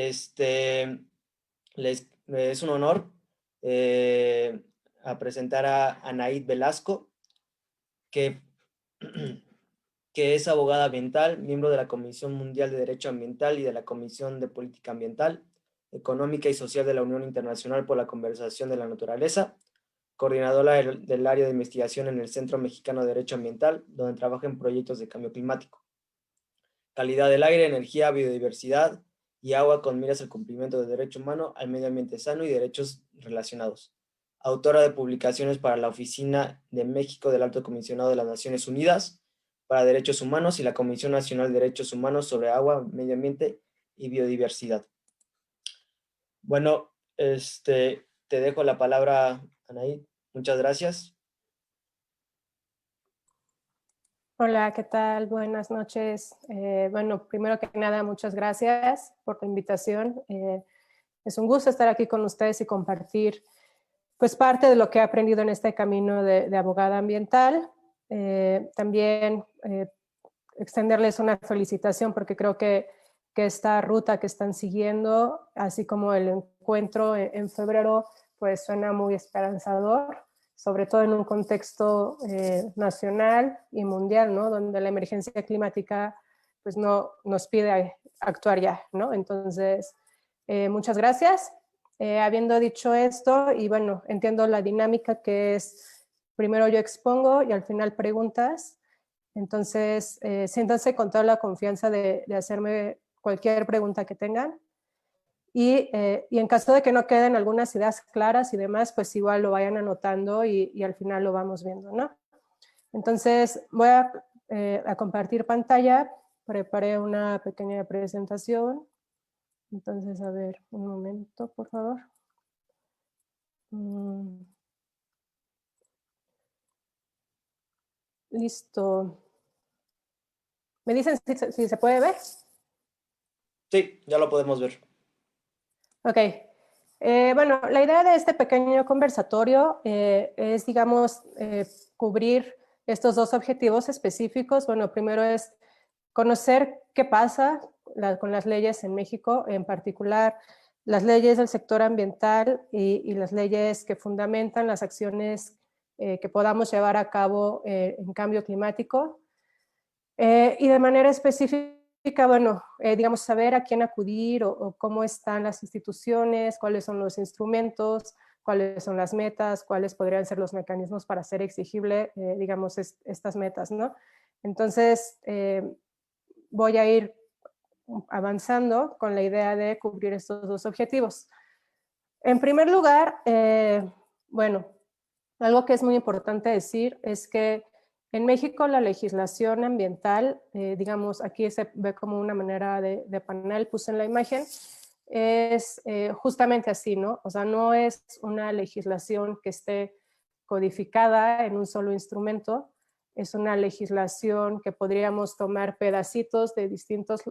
Es un honor a presentar a Anaid Velasco, que, que es abogada ambiental, miembro de la Comisión Mundial de Derecho Ambiental y de la Comisión de Política Ambiental, Económica y Social de la Unión Internacional por la Conservación de la Naturaleza, coordinadora del área de investigación en el Centro Mexicano de Derecho Ambiental, donde trabaja en proyectos de cambio climático, calidad del aire, energía, biodiversidad y agua con miras al cumplimiento del derecho humano al medio ambiente sano y derechos relacionados. Autora de publicaciones para la Oficina de México del Alto Comisionado de las Naciones Unidas para Derechos Humanos y la Comisión Nacional de Derechos Humanos sobre Agua, Medio Ambiente y Biodiversidad. Bueno, te dejo la palabra, Anaí. Muchas gracias. Hola, ¿qué tal? Buenas noches. Bueno, primero que nada, muchas gracias por la invitación. Es un gusto estar aquí con ustedes y compartir pues parte de lo que he aprendido en este camino de abogada ambiental. También extenderles una felicitación porque creo que esta ruta que están siguiendo, así como el encuentro en febrero, pues suena muy esperanzador, sobre todo en un contexto nacional y mundial, ¿no? Donde la emergencia climática pues no nos pide actuar ya, ¿no? Entonces, muchas gracias. Habiendo dicho esto, y bueno, entiendo la dinámica que es, primero yo expongo y al final preguntas. Entonces, siéntanse con toda la confianza de hacerme cualquier pregunta que tengan. Y en caso de que no queden algunas ideas claras y demás, pues igual lo vayan anotando y al final lo vamos viendo, ¿no? Entonces, voy a compartir pantalla. Preparé una pequeña presentación. Entonces, a ver, un momento, por favor. Listo. ¿Me dicen si se puede ver? Sí, ya lo podemos ver. Ok. Bueno, la idea de este pequeño conversatorio es, digamos, cubrir estos dos objetivos específicos. Bueno, primero es conocer qué pasa con las leyes en México, en particular las leyes del sector ambiental y las leyes que fundamentan las acciones que podamos llevar a cabo en cambio climático. Y de manera específica, bueno, digamos, saber a quién acudir o cómo están las instituciones, cuáles son los instrumentos, cuáles son las metas, cuáles podrían ser los mecanismos para hacer exigible, digamos, estas metas, ¿no? Entonces, voy a ir avanzando con la idea de cubrir estos dos objetivos. En primer lugar, bueno, algo que es muy importante decir es que en México la legislación ambiental, digamos, aquí se ve como una manera de panel, puse en la imagen, es justamente así, ¿no? O sea, no es una legislación que esté codificada en un solo instrumento, es una legislación que podríamos tomar pedacitos de distintos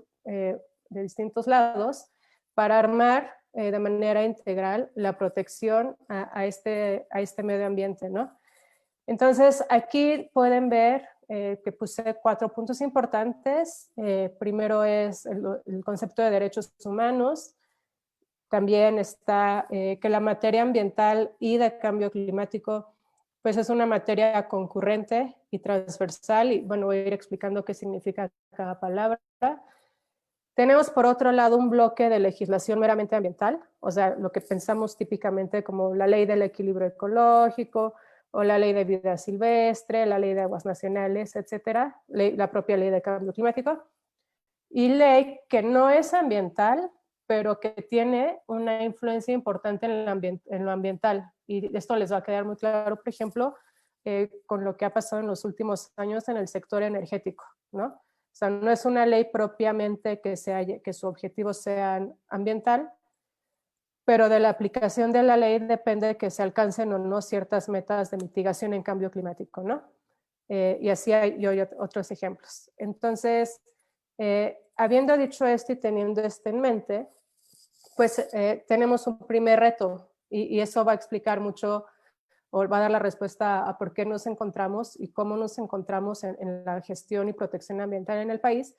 lados para armar de manera integral la protección a este medio ambiente, ¿no? Entonces, aquí pueden ver que puse 4 puntos importantes. Primero es el concepto de derechos humanos. También está que la materia ambiental y de cambio climático pues es una materia concurrente y transversal, y bueno, voy a ir explicando qué significa cada palabra. Tenemos por otro lado un bloque de legislación meramente ambiental, o sea, lo que pensamos típicamente como la ley del equilibrio ecológico, o la ley de vida silvestre, la ley de aguas nacionales, etcétera, la propia ley de cambio climático, y ley que no es ambiental, pero que tiene una influencia importante en lo ambiental. Y esto les va a quedar muy claro, por ejemplo, con lo que ha pasado en los últimos años en el sector energético, ¿no? O sea, no es una ley propiamente que su objetivo sea ambiental, pero de la aplicación de la ley depende de que se alcancen o no ciertas metas de mitigación en cambio climático, ¿no? Y así hay otros ejemplos. Entonces, habiendo dicho esto y teniendo esto en mente, pues tenemos un primer reto y eso va a explicar mucho o va a dar la respuesta a por qué nos encontramos y cómo nos encontramos en la gestión y protección ambiental en el país.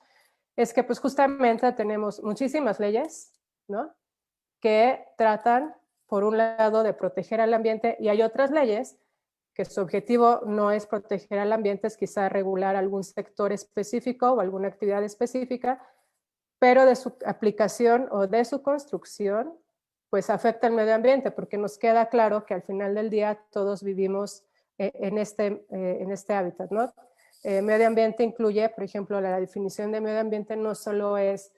Es que pues justamente tenemos muchísimas leyes, ¿no? Que tratan, por un lado, de proteger al ambiente, y hay otras leyes que su objetivo no es proteger al ambiente, es quizá regular algún sector específico o alguna actividad específica, pero de su aplicación o de su construcción, pues afecta al medio ambiente, porque nos queda claro que al final del día todos vivimos en este hábitat, ¿no? Medio ambiente incluye, por ejemplo, la definición de medio ambiente no solo es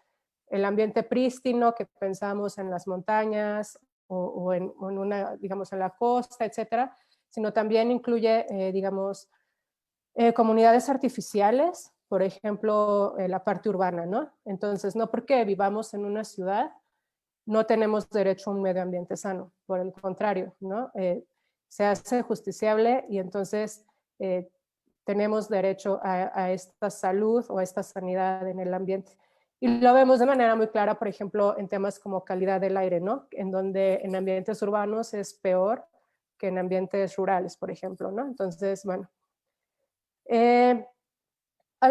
el ambiente prístino que pensamos en las montañas o en una, digamos, en la costa, etcétera, sino también incluye, digamos, comunidades artificiales, por ejemplo, la parte urbana, ¿no? Entonces, no porque vivamos en una ciudad, no tenemos derecho a un medio ambiente sano, por el contrario, ¿no? Se hace justiciable y entonces tenemos derecho a esta salud o a esta sanidad en el ambiente. Y lo vemos de manera muy clara, por ejemplo, en temas como calidad del aire, ¿no? En donde en ambientes urbanos es peor que en ambientes rurales, por ejemplo, ¿no? Entonces, bueno.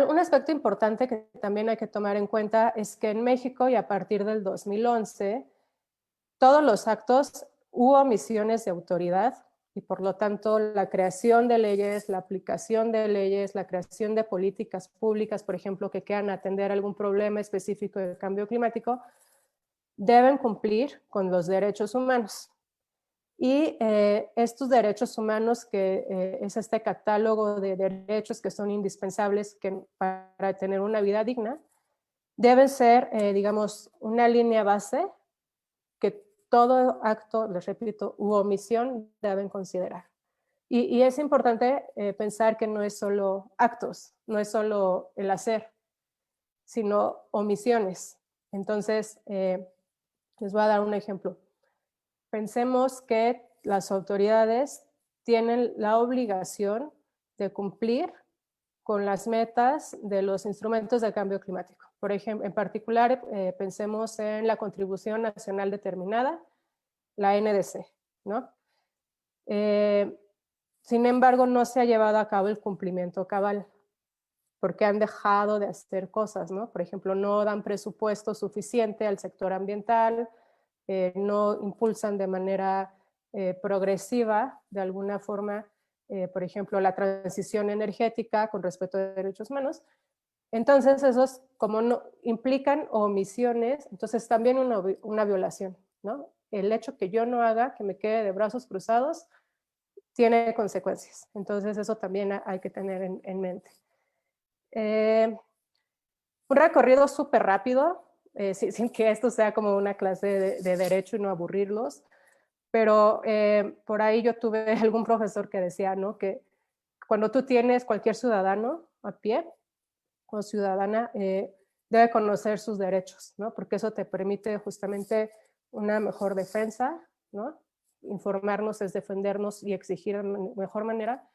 Un aspecto importante que también hay que tomar en cuenta es que en México y a partir del 2011, todos los actos u omisiones de autoridad y por lo tanto la creación de leyes, la aplicación de leyes, la creación de políticas públicas, por ejemplo, que quieran atender algún problema específico del cambio climático, deben cumplir con los derechos humanos. Y estos derechos humanos, que es este catálogo de derechos que son indispensables para tener una vida digna, deben ser, digamos, una línea base que todo acto, les repito, u omisión deben considerar. Y es importante pensar que no es solo actos, no es solo el hacer, sino omisiones. Entonces, les voy a dar un ejemplo. Pensemos que las autoridades tienen la obligación de cumplir con las metas de los instrumentos de cambio climático. Por ejemplo, en particular, pensemos en la contribución nacional determinada, la NDC, ¿no? Sin embargo, no se ha llevado a cabo el cumplimiento cabal, porque han dejado de hacer cosas, ¿no? Por ejemplo, no dan presupuesto suficiente al sector ambiental, no impulsan de manera progresiva, de alguna forma, por ejemplo, la transición energética con respecto a derechos humanos. Entonces, esos como no implican omisiones, entonces también una violación, ¿no? El hecho que yo no haga, que me quede de brazos cruzados, tiene consecuencias. Entonces, eso también hay que tener en mente. Un recorrido súper rápido, sin que esto sea como una clase de derecho y no aburrirlos, pero por ahí yo tuve algún profesor que decía, ¿no? Que cuando tú tienes cualquier ciudadano a pie o ciudadana, debe conocer sus derechos, ¿no? Porque eso te permite justamente una mejor defensa, ¿no? Informarnos es defendernos y exigir de mejor manera.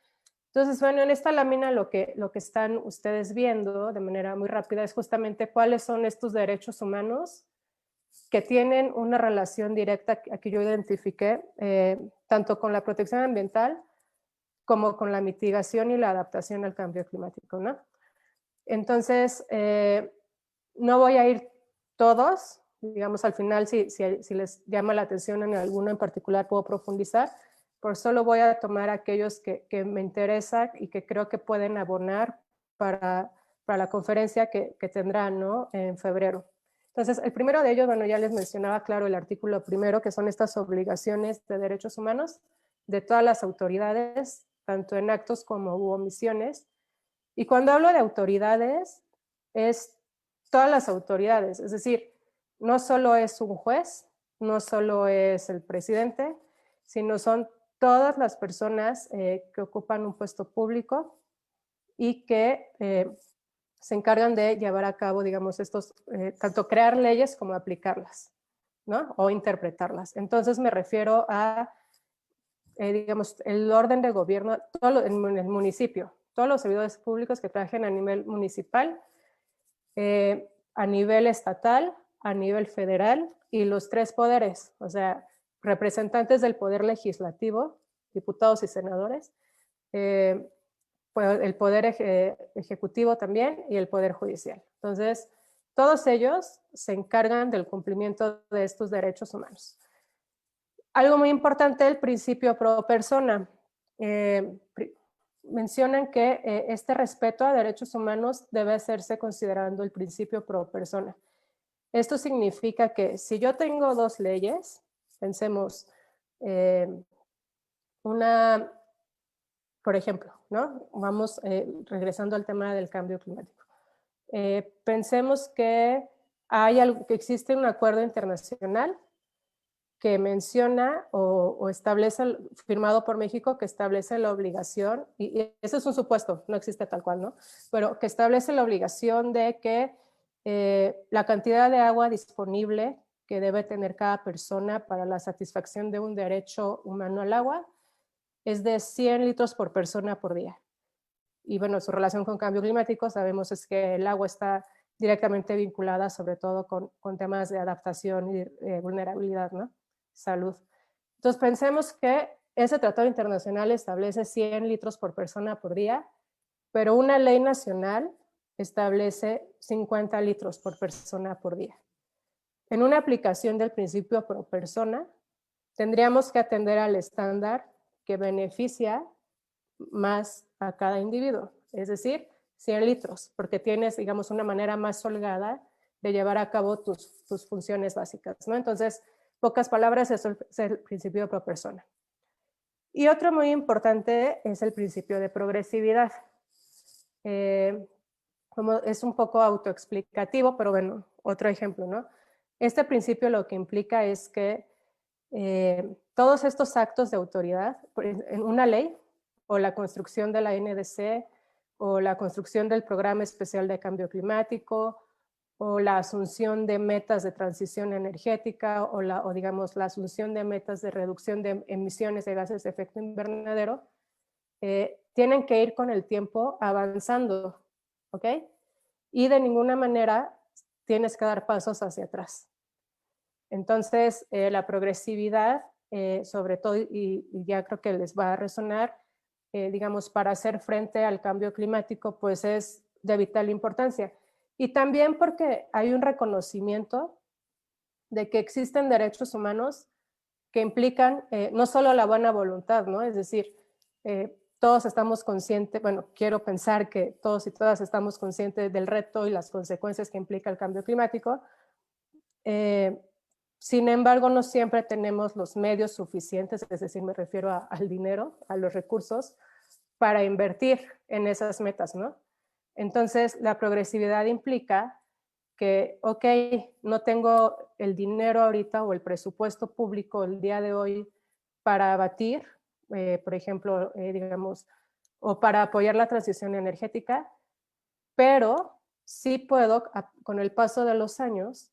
Entonces, bueno, en esta lámina lo que están ustedes viendo de manera muy rápida es justamente cuáles son estos derechos humanos que tienen una relación directa que yo identifiqué, tanto con la protección ambiental como con la mitigación y la adaptación al cambio climático, ¿no? Entonces, no voy a ir todos, digamos al final si les llama la atención en alguno en particular puedo profundizar, pero solo voy a tomar aquellos que me interesan y que creo que pueden abonar para la conferencia que tendrán, ¿no? En febrero. Entonces, el primero de ellos, bueno, ya les mencionaba, claro, el artículo primero, que son estas obligaciones de derechos humanos de todas las autoridades, tanto en actos como omisiones. Y cuando hablo de autoridades, es todas las autoridades, es decir, no solo es un juez, no solo es el presidente, sino son todas las personas que ocupan un puesto público y que se encargan de llevar a cabo, digamos, tanto crear leyes como aplicarlas, ¿no? O interpretarlas. Entonces me refiero a, digamos, el orden de gobierno en el municipio, todos los servidores públicos que trabajen a nivel municipal, a nivel estatal, a nivel federal y los tres poderes, o sea, representantes del poder legislativo, diputados y senadores, el poder ejecutivo también y el poder judicial. Entonces, todos ellos se encargan del cumplimiento de estos derechos humanos. Algo muy importante, el principio pro persona. Mencionan que este respeto a derechos humanos debe hacerse considerando el principio pro persona. Esto significa que si yo tengo dos leyes, pensemos por ejemplo, ¿no? Vamos regresando al tema del cambio climático. Pensemos que que existe un acuerdo internacional que menciona o establece, firmado por México, que establece la obligación, y ese es un supuesto, no existe tal cual, ¿no? Pero que establece la obligación de que la cantidad de agua disponible que debe tener cada persona para la satisfacción de un derecho humano al agua es de 100 litros por persona por día. Y bueno, su relación con cambio climático, sabemos es que el agua está directamente vinculada sobre todo con temas de adaptación y vulnerabilidad, ¿no? Salud. Entonces pensemos que ese tratado internacional establece 100 litros por persona por día, pero una ley nacional establece 50 litros por persona por día. En una aplicación del principio pro persona, tendríamos que atender al estándar que beneficia más a cada individuo, es decir, 100 litros, porque tienes, digamos, una manera más holgada de llevar a cabo tus funciones básicas, ¿no? Entonces, pocas palabras, eso es el principio pro persona. Y otro muy importante es el principio de progresividad. Como es un poco autoexplicativo, pero bueno, otro ejemplo, ¿no? Este principio lo que implica es que todos estos actos de autoridad, en una ley, o la construcción de la NDC, o la construcción del Programa Especial de Cambio Climático, o la asunción de metas de transición energética, o digamos la asunción de metas de reducción de emisiones de gases de efecto invernadero, tienen que ir con el tiempo avanzando, ¿ok? Y de ninguna manera tienes que dar pasos hacia atrás. Entonces, la progresividad, sobre todo, y ya creo que les va a resonar, digamos, para hacer frente al cambio climático, pues es de vital importancia. Y también porque hay un reconocimiento de que existen derechos humanos que implican no solo la buena voluntad, ¿no? Es decir, todos estamos conscientes, bueno, quiero pensar que todos y todas estamos conscientes del reto y las consecuencias que implica el cambio climático. Sin embargo, no siempre tenemos los medios suficientes, es decir, me refiero al dinero, a los recursos, para invertir en esas metas, ¿no? Entonces, la progresividad implica que, ok, no tengo el dinero ahorita o el presupuesto público el día de hoy para abatir, por ejemplo, digamos, o para apoyar la transición energética, pero sí puedo, con el paso de los años,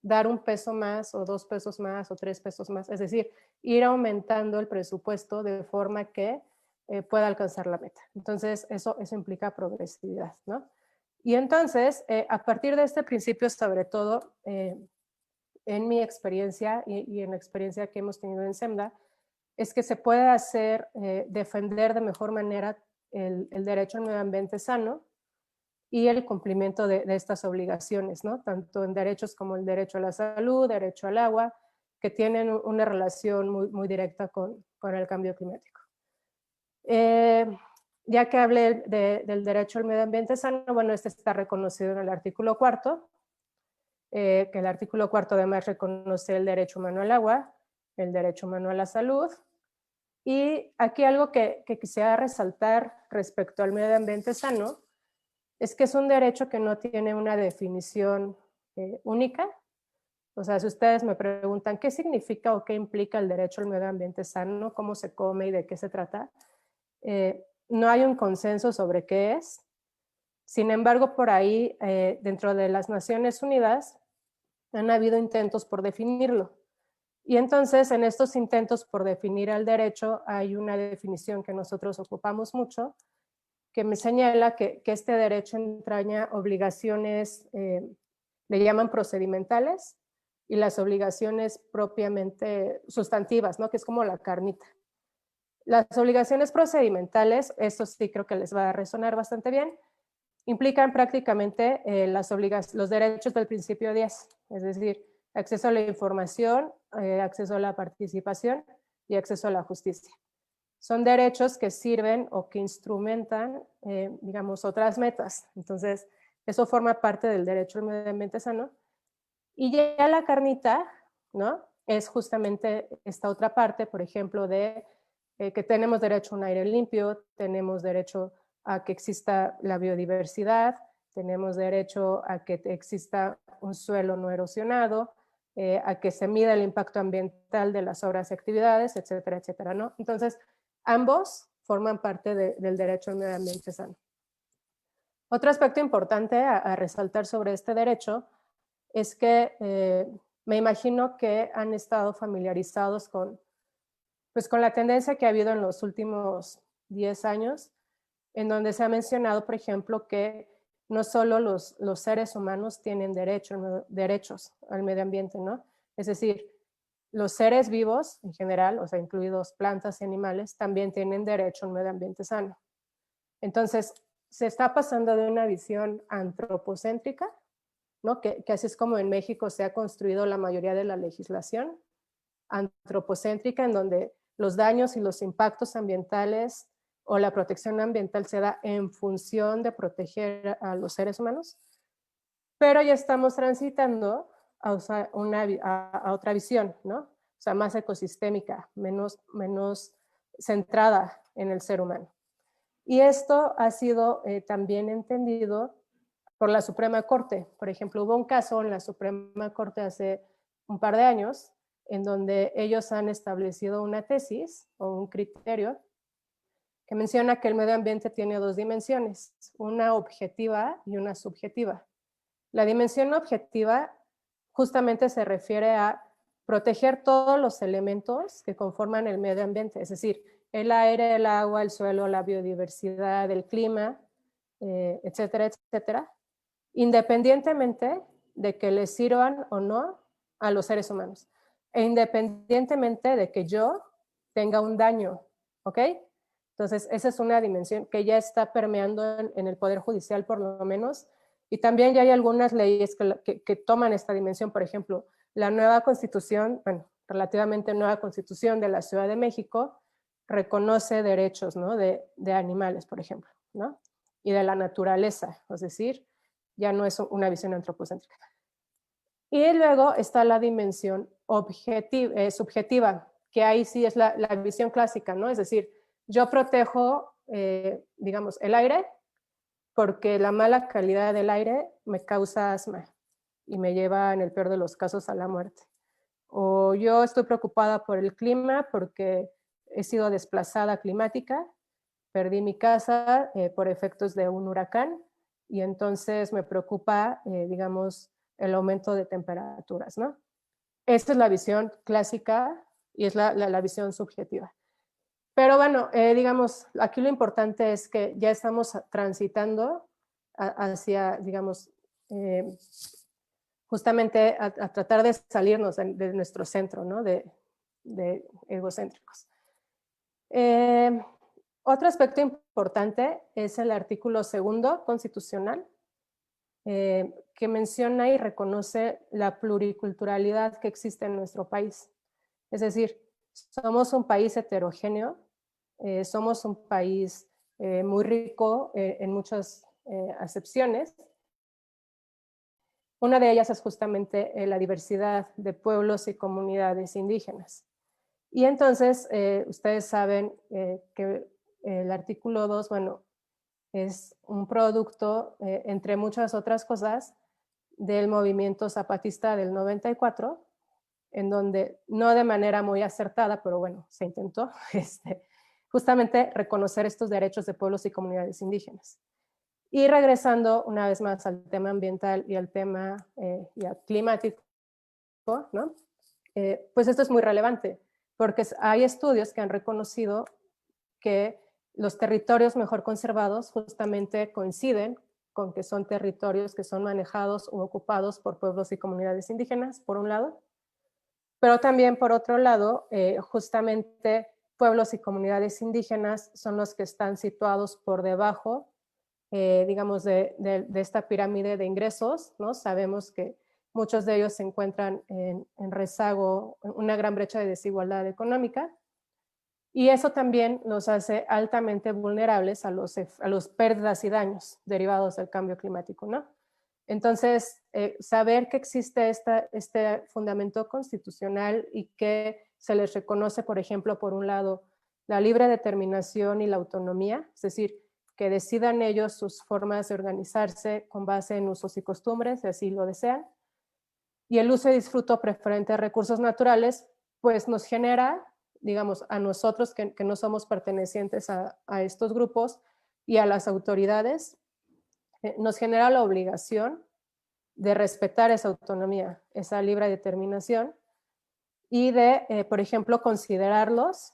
dar un peso más o 2 pesos más o 3 pesos más, es decir, ir aumentando el presupuesto de forma que pueda alcanzar la meta. Entonces, eso implica progresividad, ¿no? Y entonces, a partir de este principio, sobre todo, en mi experiencia y en la experiencia que hemos tenido en SEMDA, es que se puede hacer, defender de mejor manera el derecho al medio ambiente sano y el cumplimiento de estas obligaciones, ¿no? Tanto en derechos como el derecho a la salud, derecho al agua, que tienen una relación muy, muy directa con el cambio climático. Ya que hablé del derecho al medio ambiente sano, bueno, este está reconocido en el artículo 4, que el artículo 4 además reconoce el derecho humano al agua, el derecho humano a la salud, y aquí algo que quisiera resaltar respecto al medio ambiente sano, es que es un derecho que no tiene una definición única. O sea, si ustedes me preguntan qué significa o qué implica el derecho al medio ambiente sano, cómo se come y de qué se trata, no hay un consenso sobre qué es. Sin embargo, por ahí, dentro de las Naciones Unidas, han habido intentos por definirlo. Y entonces, en estos intentos por definir el derecho, hay una definición que nosotros ocupamos mucho, que me señala que este derecho entraña obligaciones, le llaman procedimentales, y las obligaciones propiamente sustantivas, ¿no? Que es como la carnita. Las obligaciones procedimentales, esto sí creo que les va a resonar bastante bien, implican prácticamente los derechos del principio 10, es decir, acceso a la información, acceso a la participación y acceso a la justicia. Son derechos que sirven o que instrumentan, digamos, otras metas. Entonces, eso forma parte del derecho al medio ambiente sano. Y ya la carnita, ¿no? Es justamente esta otra parte, por ejemplo, de que tenemos derecho a un aire limpio, tenemos derecho a que exista la biodiversidad, tenemos derecho a que exista un suelo no erosionado, a que se mida el impacto ambiental de las obras y actividades, etcétera, etcétera, ¿no? Entonces, ambos forman parte del derecho al medio ambiente sano. Otro aspecto importante a resaltar sobre este derecho es que me imagino que han estado familiarizados pues con la tendencia que ha habido en los últimos 10 años, en donde se ha mencionado, por ejemplo, que no solo los seres humanos tienen derechos al medio ambiente, ¿no? Es decir, los seres vivos en general, o sea, incluidos plantas y animales, también tienen derecho a un medio ambiente sano. Entonces, se está pasando de una visión antropocéntrica, ¿no? Que así es como en México se ha construido la mayoría de la legislación antropocéntrica, en donde los daños y los impactos ambientales o la protección ambiental se da en función de proteger a los seres humanos, pero ya estamos transitando a otra visión, ¿no? O sea, más ecosistémica, menos centrada en el ser humano. Y esto ha sido también entendido por la Suprema Corte. Por ejemplo, hubo un caso en la Suprema Corte hace un par de años en donde ellos han establecido una tesis o un criterio que menciona que el medio ambiente tiene dos dimensiones, una objetiva y una subjetiva. La dimensión objetiva justamente se refiere a proteger todos los elementos que conforman el medio ambiente, es decir, el aire, el agua, el suelo, la biodiversidad, el clima, etcétera, etcétera, independientemente de que les sirvan o no a los seres humanos, e independientemente de que yo tenga un daño, ¿ok? Entonces, esa es una dimensión que ya está permeando en el Poder Judicial, por lo menos, y también ya hay algunas leyes que toman esta dimensión. Por ejemplo, la nueva constitución, bueno, relativamente nueva constitución de la Ciudad de México, reconoce derechos, ¿no? de animales, por ejemplo, ¿no? Y de la naturaleza, es decir, ya no es una visión antropocéntrica. Y luego está la dimensión subjetiva, que ahí sí es la visión clásica, ¿no? Es decir, yo protejo, digamos, el aire porque la mala calidad del aire me causa asma y me lleva, en el peor de los casos, a la muerte. O yo estoy preocupada por el clima porque he sido desplazada climática, perdí mi casa por efectos de un huracán y entonces me preocupa, digamos, el aumento de temperaturas, ¿no? Esta es la visión clásica y es la visión subjetiva. Pero bueno, digamos, aquí lo importante es que ya estamos transitando hacia, digamos, justamente a tratar de salirnos de nuestro centro, ¿no? de egocéntricos. Otro aspecto importante es el artículo 2 constitucional, que menciona y reconoce la pluriculturalidad que existe en nuestro país. Es decir, somos un país heterogéneo, somos un país muy rico en muchas acepciones. Una de ellas es justamente la diversidad de pueblos y comunidades indígenas. Y entonces, ustedes saben que el artículo 2, bueno, es un producto, entre muchas otras cosas, del movimiento zapatista del 94, en donde, no de manera muy acertada, pero bueno, se intentó, justamente reconocer estos derechos de pueblos y comunidades indígenas. Y regresando una vez más al tema ambiental y al tema climático, ¿no? Pues esto es muy relevante, porque hay estudios que han reconocido que los territorios mejor conservados justamente coinciden con que son territorios que son manejados o ocupados por pueblos y comunidades indígenas, por un lado, pero también por otro lado, justamente pueblos y comunidades indígenas son los que están situados por debajo, digamos, de esta pirámide de ingresos, ¿no? Sabemos que muchos de ellos se encuentran en rezago, una gran brecha de desigualdad económica, y eso también nos hace altamente vulnerables a los pérdidas y daños derivados del cambio climático, ¿no? Entonces, saber que existe este fundamento constitucional y que se les reconoce, por ejemplo, por un lado, la libre determinación y la autonomía, es decir, que decidan ellos sus formas de organizarse con base en usos y costumbres, si así lo desean, y el uso y disfruto preferente de recursos naturales, pues nos genera, digamos, a nosotros que no somos pertenecientes a estos grupos y a las autoridades, nos genera la obligación de respetar esa autonomía, esa libre determinación, y de, por ejemplo, considerarlos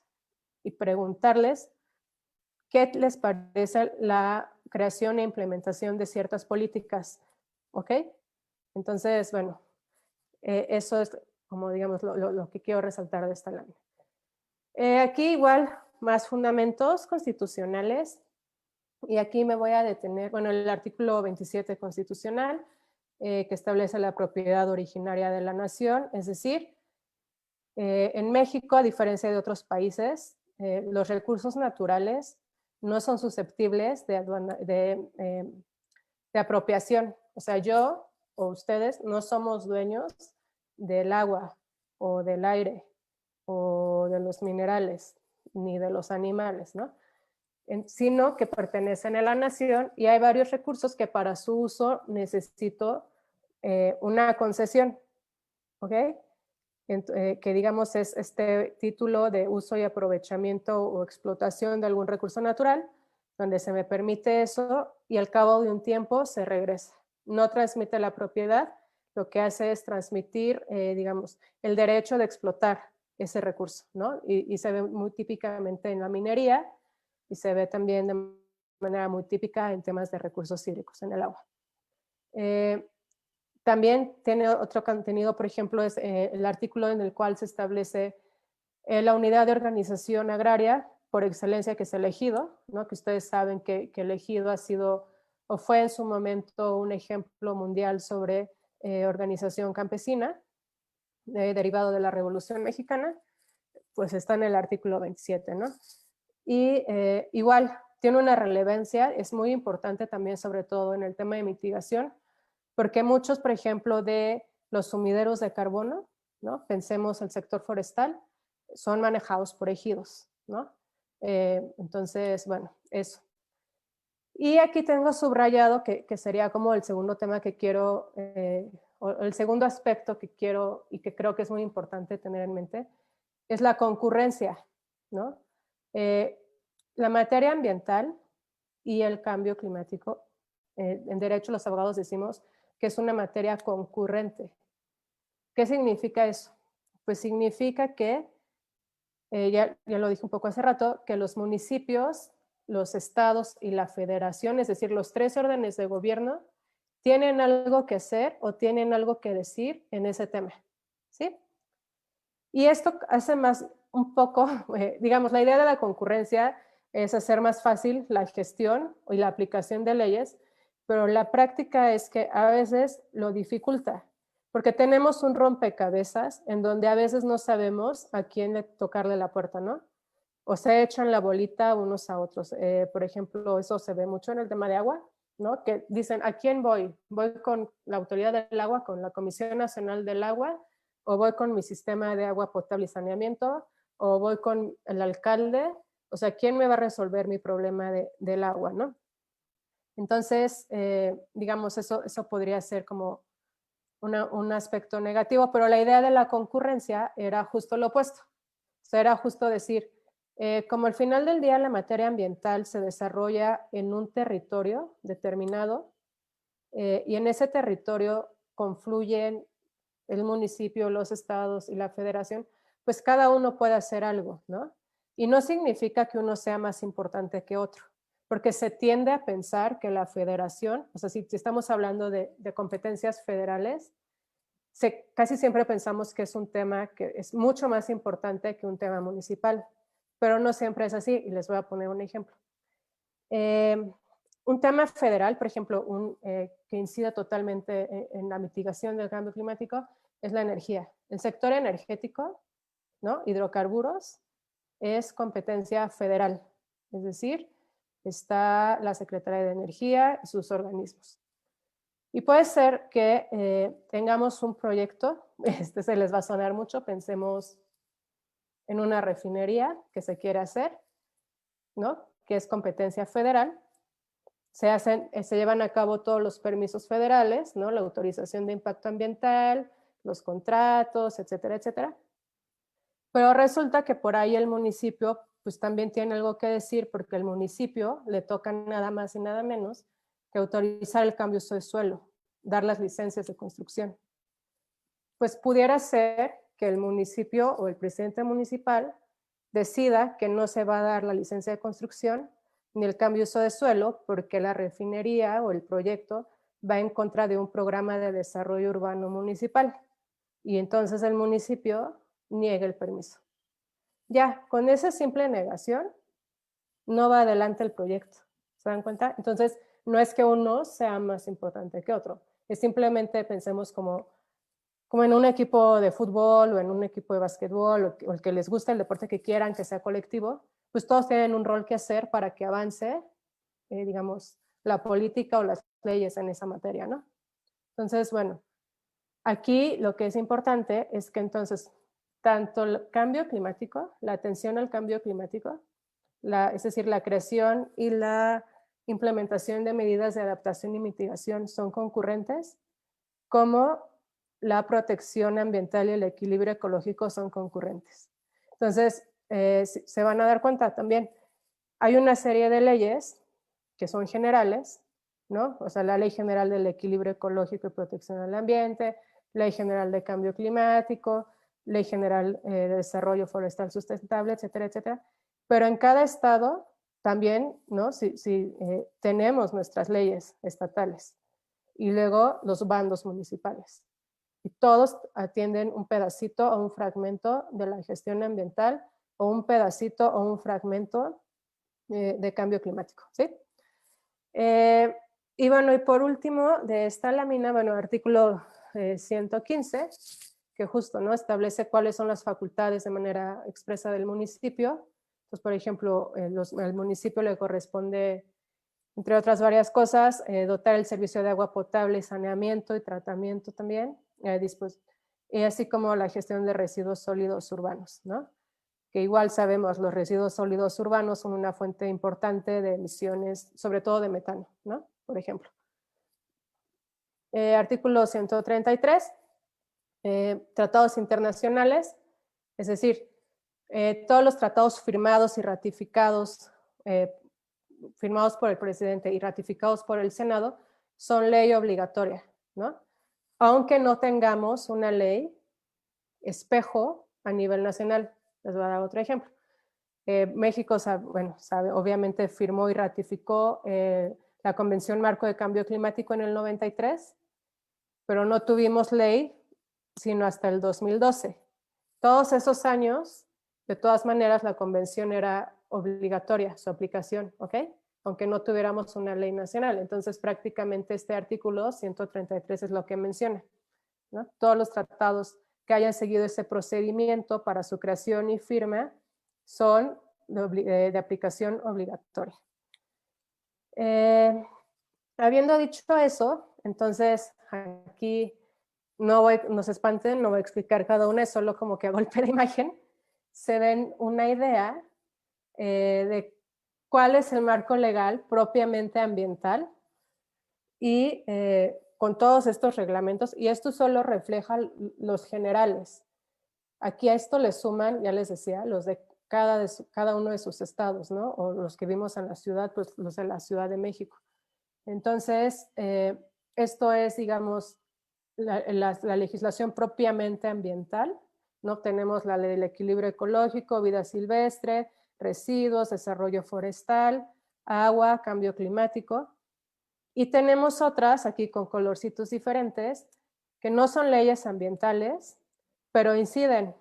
y preguntarles qué les parece la creación e implementación de ciertas políticas, ¿ok? Entonces, bueno, eso es como digamos lo que quiero resaltar de esta lámina. Aquí igual más fundamentos constitucionales, y aquí me voy a detener, bueno, el artículo 27 constitucional, que establece la propiedad originaria de la nación, es decir, en México, a diferencia de otros países, los recursos naturales no son susceptibles de apropiación. O sea, yo o ustedes no somos dueños del agua o del aire o de los minerales ni de los animales, ¿no? Sino que pertenecen a la nación y hay varios recursos que para su uso necesito una concesión, ¿ok? Que digamos es este título de uso y aprovechamiento o explotación de algún recurso natural, donde se me permite eso y al cabo de un tiempo se regresa. No transmite la propiedad, lo que hace es transmitir, digamos, el derecho de explotar ese recurso, ¿no? Y se ve muy típicamente en la minería y se ve también de manera muy típica en temas de recursos hídricos en el agua. También tiene otro contenido, por ejemplo, es el artículo en el cual se establece la unidad de organización agraria por excelencia que es el ejido, ¿no? Que ustedes saben que el ejido ha sido o fue en su momento un ejemplo mundial sobre organización campesina, derivado de la Revolución Mexicana, pues está en el artículo 27, ¿no? Y igual, tiene una relevancia, es muy importante también, sobre todo en el tema de mitigación, porque muchos, por ejemplo, de los sumideros de carbono, ¿no? Pensemos el sector forestal, son manejados por ejidos, ¿no? Entonces, bueno, eso. Y aquí tengo subrayado que sería como el segundo tema que quiero, o el segundo aspecto que quiero y que creo que es muy importante tener en mente, es la concurrencia, ¿no? La materia ambiental y el cambio climático, en derecho los abogados decimos que es una materia concurrente. ¿Qué significa eso? Pues significa que, ya lo dije un poco hace rato, que los municipios, los estados y la federación, es decir, los tres órdenes de gobierno, tienen algo que hacer o tienen algo que decir en ese tema, ¿sí? Y esto hace más un poco, digamos, la idea de la concurrencia es hacer más fácil la gestión y la aplicación de leyes, pero la práctica es que a veces lo dificulta, porque tenemos un rompecabezas en donde a veces no sabemos a quién tocarle la puerta, ¿no? O se echan la bolita unos a otros. Por ejemplo, eso se ve mucho en el tema de agua, ¿no? Que dicen, ¿a quién voy? ¿Voy con la autoridad del agua, con la Comisión Nacional del Agua? ¿O voy con mi sistema de agua potable y saneamiento? ¿O voy con el alcalde? O sea, ¿quién me va a resolver mi problema del agua, no? Entonces, digamos, eso podría ser como un aspecto negativo, pero la idea de la concurrencia era justo lo opuesto. O sea, era justo decir, como al final del día la materia ambiental se desarrolla en un territorio determinado y en ese territorio confluyen el municipio, los estados y la federación, pues cada uno puede hacer algo, ¿no? Y no significa que uno sea más importante que otro, porque se tiende a pensar que la federación, o sea, si estamos hablando de competencias federales, casi siempre pensamos que es un tema que es mucho más importante que un tema municipal, pero no siempre es así, y les voy a poner un ejemplo. Un tema federal, por ejemplo, que incide totalmente en la mitigación del cambio climático, es la energía. El sector energético, ¿no? Hidrocarburos, es competencia federal, es decir, está la Secretaría de Energía y sus organismos. Y puede ser que tengamos un proyecto, se les va a sonar mucho, pensemos en una refinería que se quiere hacer, ¿no? Que es competencia federal. Se llevan a cabo todos los permisos federales, ¿no? La autorización de impacto ambiental, los contratos, etcétera, etcétera. Pero resulta que por ahí el municipio pues también tiene algo que decir, porque el municipio le toca nada más y nada menos que autorizar el cambio de uso de suelo, dar las licencias de construcción. Pues pudiera ser que el municipio o el presidente municipal decida que no se va a dar la licencia de construcción ni el cambio de uso de suelo porque la refinería o el proyecto va en contra de un programa de desarrollo urbano municipal. Y entonces el municipio niega el permiso. Ya, con esa simple negación, no va adelante el proyecto. ¿Se dan cuenta? Entonces, no es que uno sea más importante que otro. Es simplemente pensemos como en un equipo de fútbol o en un equipo de básquetbol o el que les gusta el deporte que quieran, que sea colectivo, pues todos tienen un rol que hacer para que avance, digamos, la política o las leyes en esa materia, ¿no? Entonces, bueno, aquí lo que es importante es que entonces tanto el cambio climático, la atención al cambio climático, es decir, la creación y la implementación de medidas de adaptación y mitigación son concurrentes, como la protección ambiental y el equilibrio ecológico son concurrentes. Entonces, se van a dar cuenta también, hay una serie de leyes que son generales, ¿no? O sea, la Ley General del Equilibrio Ecológico y Protección al Ambiente, Ley General de Cambio Climático, Ley General de Desarrollo Forestal Sustentable, etcétera, etcétera. Pero en cada estado también, ¿no? Si tenemos nuestras leyes estatales y luego los bandos municipales. Y todos atienden un pedacito o un fragmento de la gestión ambiental o un pedacito o un fragmento de cambio climático, ¿sí? Y bueno, y por último, de esta lámina, bueno, artículo 115, que justo, ¿no? Establece cuáles son las facultades de manera expresa del municipio. Entonces, por ejemplo, al municipio le corresponde, entre otras varias cosas, dotar el servicio de agua potable y saneamiento y tratamiento también, y así como la gestión de residuos sólidos urbanos, ¿no? Que igual sabemos, los residuos sólidos urbanos son una fuente importante de emisiones, sobre todo de metano, ¿no? Por ejemplo. Artículo 133, tratados internacionales, es decir, todos los tratados firmados y ratificados, firmados por el presidente y ratificados por el Senado, son ley obligatoria, ¿no? Aunque no tengamos una ley espejo a nivel nacional. Les voy a dar otro ejemplo. México, obviamente firmó y ratificó la Convención Marco de Cambio Climático en el 93, pero no tuvimos ley sino hasta el 2012. Todos esos años, de todas maneras, la convención era obligatoria, su aplicación, ¿ok? Aunque no tuviéramos una ley nacional. Entonces, prácticamente este artículo 133 es lo que menciona, ¿no? Todos los tratados que hayan seguido ese procedimiento para su creación y firma son de aplicación obligatoria. Habiendo dicho eso, entonces aquí no se espanten, no voy a explicar cada una, es solo como que a golpe de imagen se den una idea de cuál es el marco legal propiamente ambiental y con todos estos reglamentos, y esto solo refleja los generales. Aquí a esto le suman, ya les decía, los de cada uno de sus estados, ¿no? O los que vimos en la ciudad, pues los de la Ciudad de México. Entonces, esto es, digamos, la legislación propiamente ambiental, ¿no? Tenemos la ley del equilibrio ecológico, vida silvestre, residuos, desarrollo forestal, agua, cambio climático. Y tenemos otras, aquí con colorcitos diferentes, que no son leyes ambientales, pero inciden.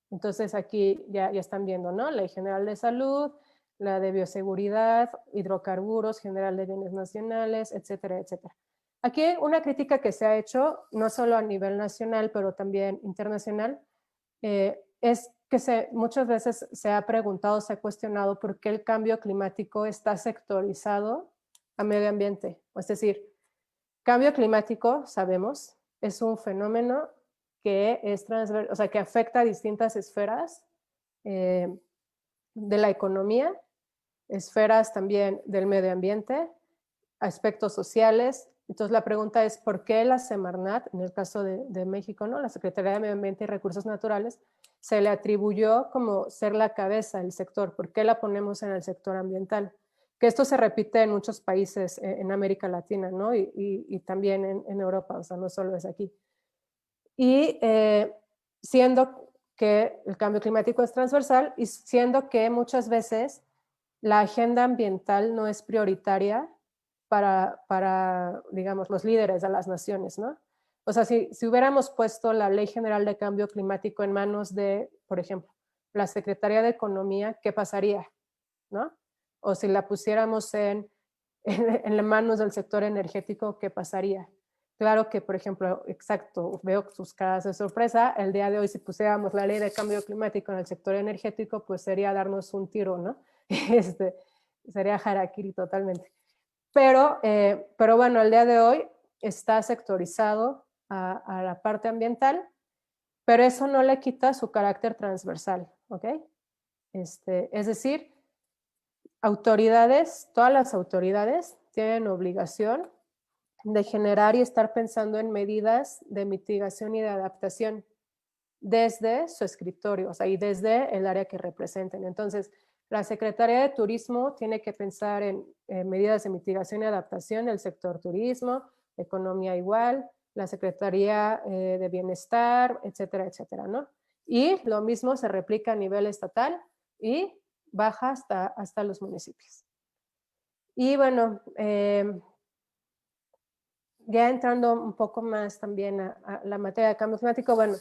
Entonces aquí ya están viendo, ¿no? Ley General de Salud, la de bioseguridad, hidrocarburos, general de bienes nacionales, etcétera, etcétera. Aquí una crítica que se ha hecho, no solo a nivel nacional, pero también internacional, es que muchas veces se ha preguntado, se ha cuestionado por qué el cambio climático está sectorizado a medio ambiente. Es decir, cambio climático, sabemos, es un fenómeno que es transversal, o sea, que afecta a distintas esferas de la economía, esferas también del medio ambiente, aspectos sociales. Entonces la pregunta es, ¿por qué la Semarnat, en el caso de México, ¿no? La Secretaría de Medio Ambiente y Recursos Naturales, se le atribuyó como ser la cabeza del sector? ¿Por qué la ponemos en el sector ambiental? Que esto se repite en muchos países en América Latina, ¿no? Y también en Europa, o sea, no solo es aquí. Y siendo que el cambio climático es transversal y siendo que muchas veces la agenda ambiental no es prioritaria para, digamos, los líderes de las naciones, ¿no? O sea, si hubiéramos puesto la Ley General de Cambio Climático en manos de, por ejemplo, la Secretaría de Economía, ¿qué pasaría? ¿No? O si la pusiéramos en las manos del sector energético, ¿qué pasaría? Claro que, por ejemplo, exacto, veo sus caras de sorpresa. El día de hoy, si pusiéramos la ley de cambio climático en el sector energético, pues sería darnos un tiro, ¿no? Sería harakiri totalmente. Pero bueno, el día de hoy está sectorizado a la parte ambiental, pero eso no le quita su carácter transversal, ¿ok? Es decir, autoridades, todas las autoridades tienen obligación de generar y estar pensando en medidas de mitigación y de adaptación desde su escritorio, o sea, y desde el área que representen. Entonces, la Secretaría de Turismo tiene que pensar en medidas de mitigación y adaptación del sector turismo, economía igual, la Secretaría de Bienestar, etcétera, etcétera, ¿no? Y lo mismo se replica a nivel estatal y baja hasta los municipios. Y bueno, ya entrando un poco más también a la materia de cambio climático, bueno,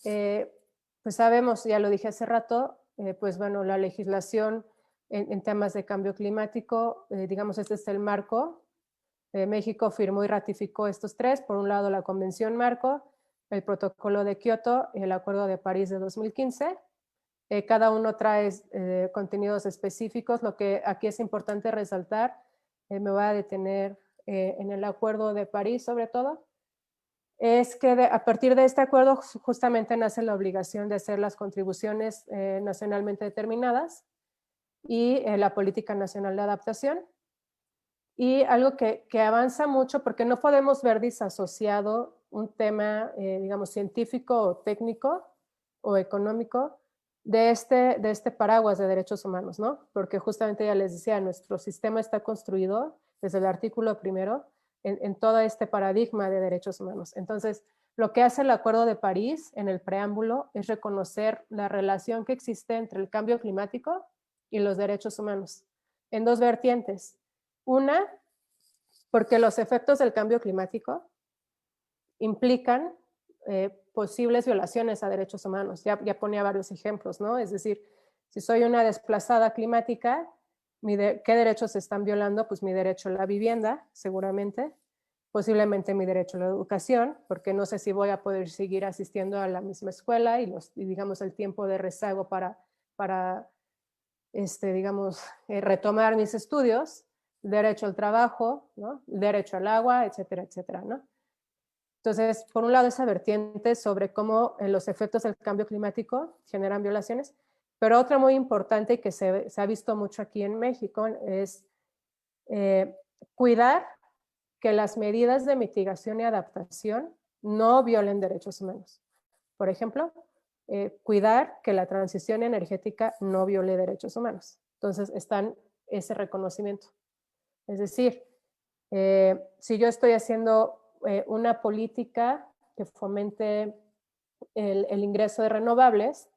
pues sabemos, ya lo dije hace rato, pues bueno, la legislación en temas de cambio climático, digamos, este es el marco. México firmó y ratificó estos tres, por un lado la Convención Marco, el Protocolo de Kioto y el Acuerdo de París de 2015. Cada uno trae contenidos específicos. Lo que aquí es importante resaltar, me voy a detener en el Acuerdo de París sobre todo, es que a partir de este acuerdo justamente nace la obligación de hacer las contribuciones nacionalmente determinadas y la política nacional de adaptación. Y algo que avanza mucho, porque no podemos ver disasociado un tema, digamos, científico o técnico o económico de este paraguas de derechos humanos, ¿no? Porque justamente ya les decía, nuestro sistema está construido desde el artículo primero en todo este paradigma de derechos humanos. Entonces, lo que hace el Acuerdo de París en el preámbulo es reconocer la relación que existe entre el cambio climático y los derechos humanos en dos vertientes. Una, porque los efectos del cambio climático implican posibles violaciones a derechos humanos. Ya ponía varios ejemplos, ¿no? Es decir, si soy una desplazada climática, ¿qué derechos se están violando? Pues mi derecho a la vivienda, seguramente, posiblemente mi derecho a la educación, porque no sé si voy a poder seguir asistiendo a la misma escuela y digamos, el tiempo de rezago para digamos, retomar mis estudios, derecho al trabajo, ¿no? Derecho al agua, etcétera, etcétera, ¿no? Entonces, por un lado, esa vertiente sobre cómo los efectos del cambio climático generan violaciones, pero otra muy importante y que se ha visto mucho aquí en México es cuidar que las medidas de mitigación y adaptación no violen derechos humanos. Por ejemplo, cuidar que la transición energética no viole derechos humanos. Entonces, están ese reconocimiento. Es decir, si yo estoy haciendo una política que fomente el ingreso de renovables,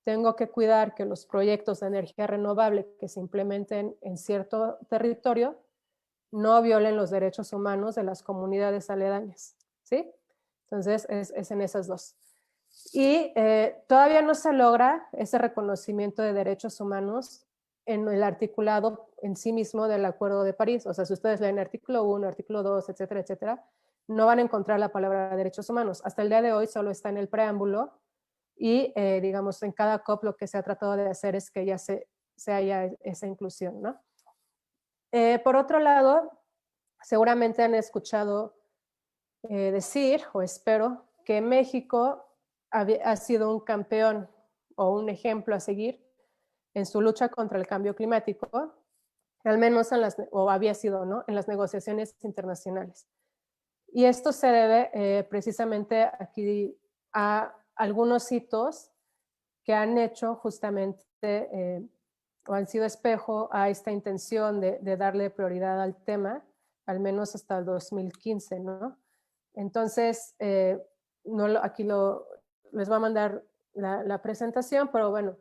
tengo que cuidar que los proyectos de energía renovable que se implementen en cierto territorio no violen los derechos humanos de las comunidades aledañas, ¿sí? Entonces, es en esas dos. Y todavía no se logra ese reconocimiento de derechos humanos en el articulado en sí mismo del Acuerdo de París. O sea, si ustedes leen artículo 1, artículo 2, etcétera, etcétera, no van a encontrar la palabra derechos humanos. Hasta el día de hoy solo está en el preámbulo y, digamos, en cada COP lo que se ha tratado de hacer es que ya se haya esa inclusión, ¿no? Por otro lado, seguramente han escuchado decir, o espero, que México ha sido un campeón o un ejemplo a seguir en su lucha contra el cambio climático, al menos o había sido, ¿no?, en las negociaciones internacionales. Y esto se debe precisamente aquí a algunos hitos que han hecho justamente o han sido espejo a esta intención de darle prioridad al tema, al menos hasta el 2015, ¿no? Entonces, aquí les voy a mandar la presentación, pero bueno,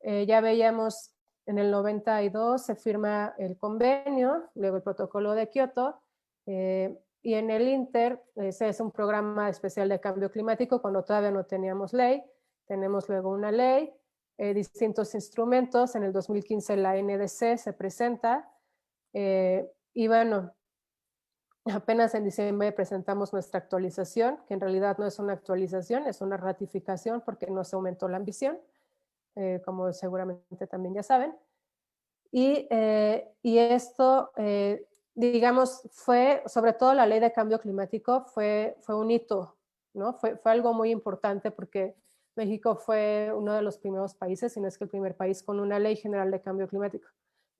ya veíamos en el 92 se firma el convenio, luego el protocolo de Kioto, y en el Inter ese es un programa especial de cambio climático cuando todavía no teníamos ley, tenemos luego una ley, distintos instrumentos, en el 2015 la NDC se presenta, y bueno, apenas en diciembre presentamos nuestra actualización, que en realidad no es una actualización, es una ratificación porque no se aumentó la ambición, como seguramente también ya saben. Y esto, digamos, fue, sobre todo la ley de cambio climático, fue un hito, ¿no? Fue algo muy importante porque México fue uno de los primeros países, si no es que el primer país, con una ley general de cambio climático.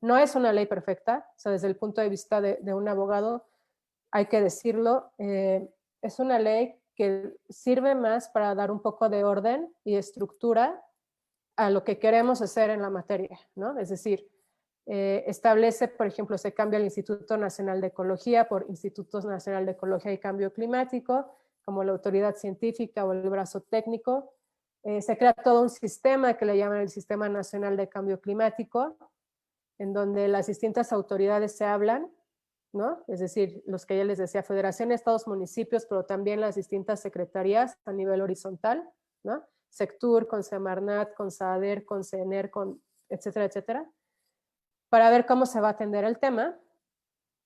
No es una ley perfecta, o sea, desde el punto de vista de un abogado, hay que decirlo, es una ley que sirve más para dar un poco de orden y estructura a lo que queremos hacer en la materia, ¿no? Es decir, establece, por ejemplo, se cambia el Instituto Nacional de Ecología por Instituto Nacional de Ecología y Cambio Climático, como la autoridad científica o el brazo técnico. Se crea todo un sistema que le llaman el Sistema Nacional de Cambio Climático, en donde las distintas autoridades se hablan, ¿no? Es decir, los que ya les decía, federación, estados, municipios, pero también las distintas secretarías a nivel horizontal, ¿no? Sectur, con Semarnat, con SADER, con CENER, con etcétera, etcétera, para ver cómo se va a atender el tema.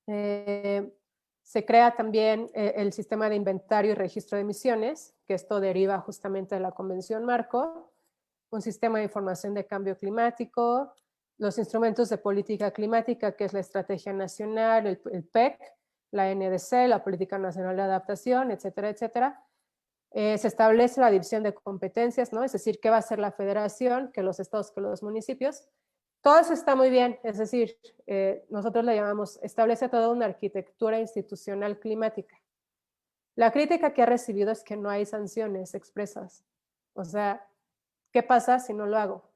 Se crea también el sistema de inventario y registro de emisiones, que esto deriva justamente de la Convención Marco, un sistema de información de cambio climático, los instrumentos de política climática, que es la Estrategia Nacional, el PEC, la NDC, la Política Nacional de Adaptación, etcétera, etcétera. Se establece la división de competencias, ¿no? Es decir, qué va a hacer la federación, que los estados, que los municipios. Todo eso está muy bien, es decir, nosotros le llamamos, establece toda una arquitectura institucional climática. La crítica que ha recibido es que no hay sanciones expresas. O sea, ¿qué pasa si no lo hago?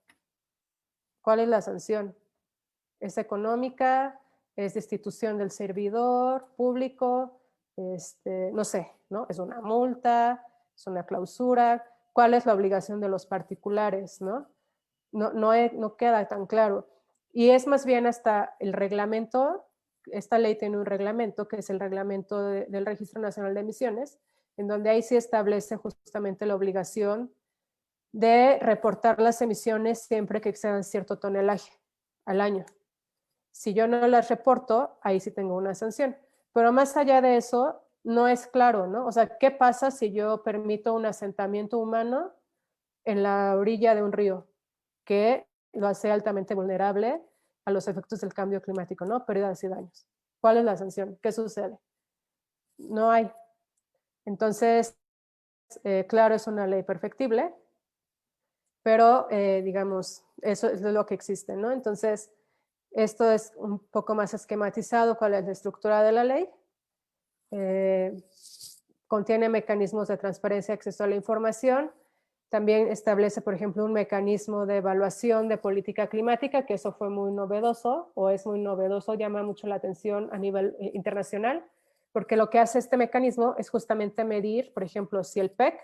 ¿Cuál es la sanción? ¿Es económica? ¿Es destitución del servidor público? No sé, ¿no? ¿Es una multa? ¿Es una clausura? ¿Cuál es la obligación de los particulares, no? No queda tan claro. Y es más bien hasta el reglamento, esta ley tiene un reglamento, que es el reglamento del Registro Nacional de Emisiones, en donde ahí sí establece justamente la obligación de reportar las emisiones siempre que excedan cierto tonelaje al año. Si yo no las reporto, ahí sí tengo una sanción. Pero más allá de eso, no es claro, ¿no? O sea, ¿qué pasa si yo permito un asentamiento humano en la orilla de un río que lo hace altamente vulnerable a los efectos del cambio climático, ¿no? Pérdidas y daños. ¿Cuál es la sanción? ¿Qué sucede? No hay. Entonces, claro, es una ley perfectible, pero digamos, eso es lo que existe, ¿no? Entonces, esto es un poco más esquematizado cuál es la estructura de la ley. Contiene mecanismos de transparencia y acceso a la información. También establece, por ejemplo, un mecanismo de evaluación de política climática, que eso fue muy novedoso, o es muy novedoso, llama mucho la atención a nivel internacional, porque lo que hace este mecanismo es justamente medir, por ejemplo, si el PEC